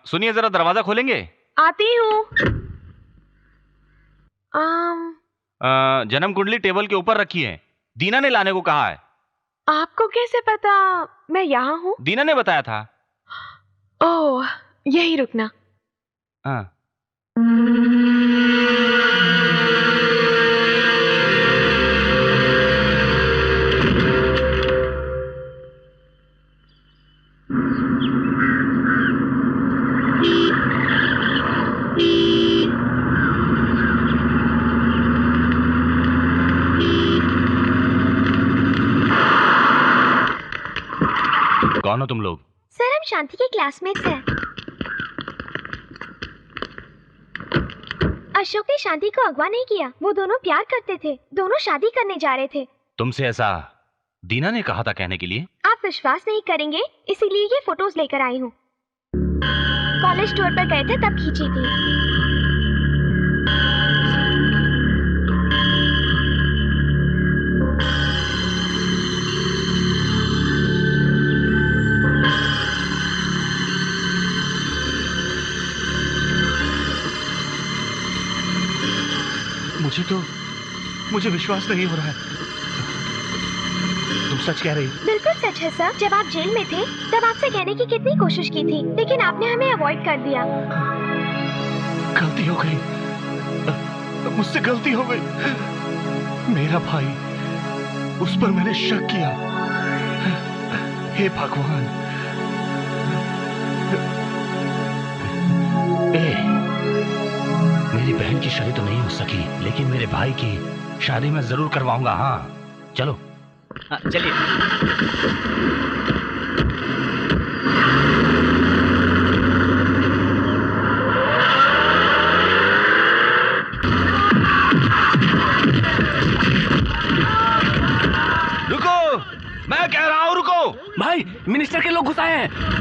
सुनिए जरा दरवाजा खोलेंगे? आती हूँ। जन्म कुंडली टेबल के ऊपर रखी है। दीना ने लाने को कहा है। आपको कैसे पता मैं यहाँ हूँ? दीना ने बताया था। ओह, यही रुकना। हाँ। कौन हो तुम लोग? सर हम शांति के क्लासमेट्स हैं। अशोक ने शांति को अगवा नहीं किया। वो दोनों प्यार करते थे। दोनों शादी करने जा रहे थे। तुमसे ऐसा दीना ने कहा था कहने के लिए? आप विश्वास नहीं करेंगे, इसीलिए ये फोटोज लेकर आई हूँ। कॉलेज टूर पर गए थे तब खींची थी। मुझे विश्वास नहीं हो रहा है। तुम सच कह रही? बिल्कुल सच है सर। जब आप जेल में थे तब आपसे कहने की कितनी कोशिश की थी, लेकिन आपने हमें अवॉइड कर दिया। गलती हो गई, मुझसे गलती हो गई। मेरा भाई, उस पर मैंने शक किया। हे भगवान। मेरी बहन की शादी तो नहीं हो सकी, लेकिन मेरे भाई की शादी मैं जरूर करवाऊंगा। हाँ चलो। चलिए। रुको, मैं कह रहा हूं रुको। भाई मिनिस्टर के लोग घुस आए हैं।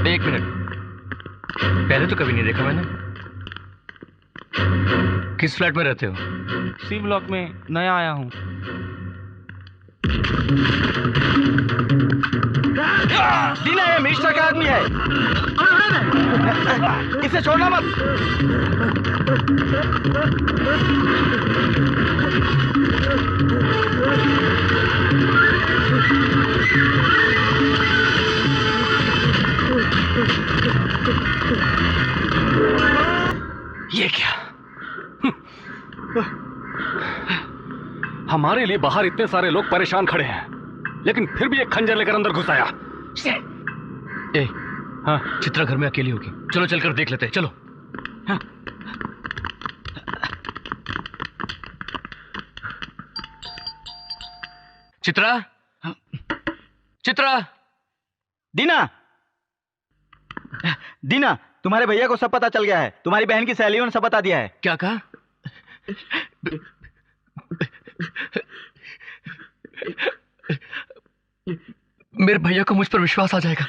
एक मिनट, पहले तो कभी नहीं देखा मैंने। किस फ्लैट में रहते हो? सी ब्लॉक में नया आया हूँ। दीना ये मिनिस्टर का आदमी है। इसे छोड़ना मत। ये क्या? हमारे लिए बाहर इतने सारे लोग परेशान खड़े हैं, लेकिन फिर भी एक खंजर लेकर अंदर घुस आया। ए, हाँ, चित्रा घर में अकेली होगी। चलो चलकर देख लेते हैं, चलो। हाँ। चित्रा, चित्रा, दीना, दीना, तुम्हारे भैया को सब पता चल गया है। तुम्हारी बहन की सहेलियों ने सब बता दिया है। क्या कहा? मेरे भैया को मुझ पर विश्वास आ जाएगा।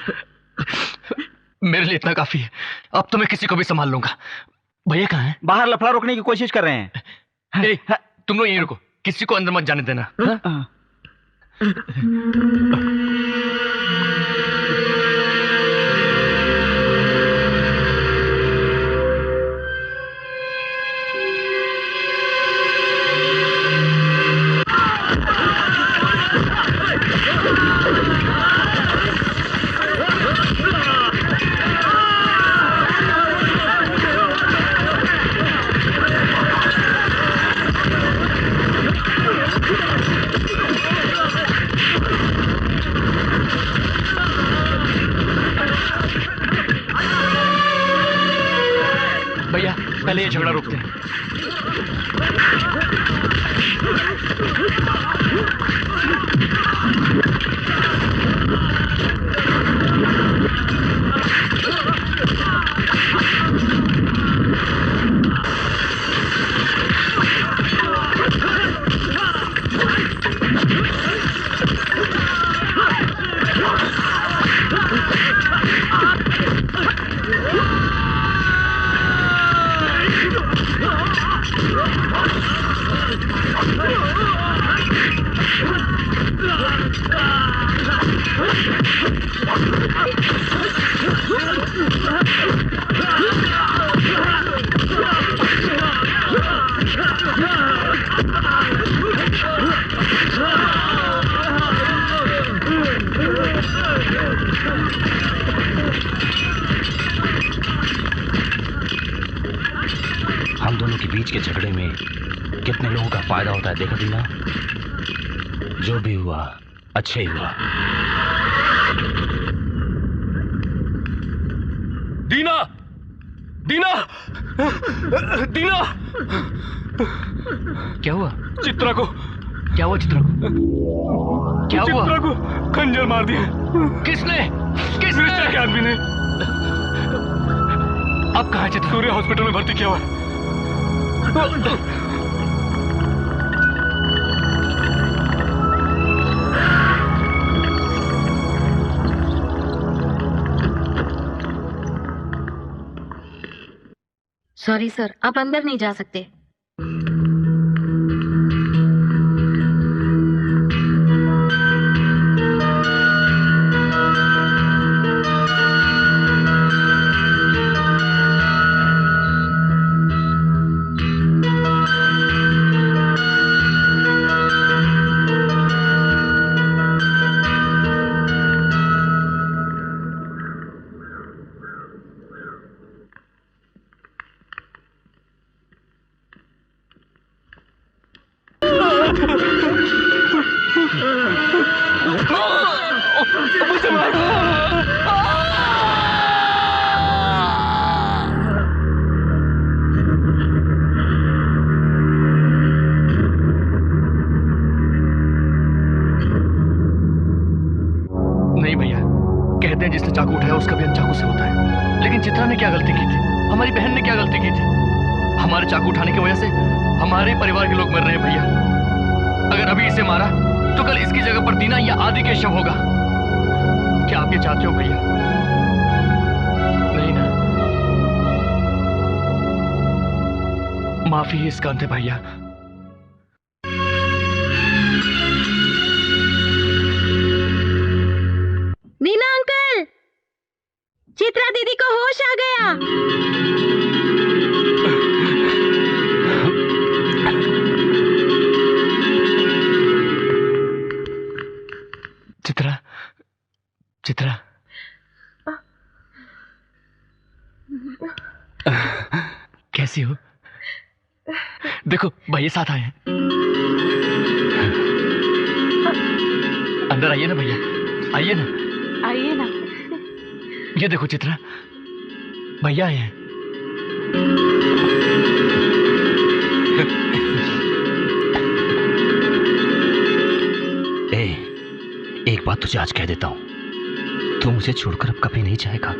मेरे लिए इतना काफी है। अब तो मैं किसी को भी संभाल लूंगा। भैया कहाँ हैं? बाहर लफड़ा रोकने की कोशिश कर रहे हैं। ए, तुम लोग यहीं रुको, किसी को अंदर मत जाने देना। भैया पहले ये झगड़ा रोकते हैं। हम दोनों के बीच के झगड़े में कितने लोगों का फायदा होता है देखा दीना। जो भी हुआ अच्छा ही हुआ। दीना, दीना, दीना, क्या हुआ? चित्रा को क्या हुआ? चित्रा को क्या हुआ? चित्रा को खंजर मार दिया। किसने? किसने? के आदमी ने। अब कहाँ है चित्रा? सूर्य हॉस्पिटल में भर्ती किया हुआ है। सॉरी सर, आप अंदर नहीं जा सकते। नहीं भैया, कहते हैं जिसने चाकू उठाया उसका भी चाकू से होता है। लेकिन चित्रा ने क्या गलती की थी? हमारी बहन ने क्या गलती की थी? हमारे चाकू उठाने की वजह से हमारे परिवार के लोग मर रहे हैं भैया। अगर अभी इसे मारा तो कल इसकी जगह पर दीना या आदि के शव होगा। क्या आप ये चाहते हो भैया? नहीं ना? माफी है इसका अंत है भैया। दीना अंकल, चित्रा दीदी को होश आ गया। चित्रा, चित्रा, कैसी हो? देखो भैया साथ आए हैं। अंदर आइए ना भैया, आइए ना। आइए ना। ये देखो चित्रा, भैया आए हैं। एक बात तुझे आज कह देता हूं, तू मुझे छोड़कर अब कभी नहीं जाएगा।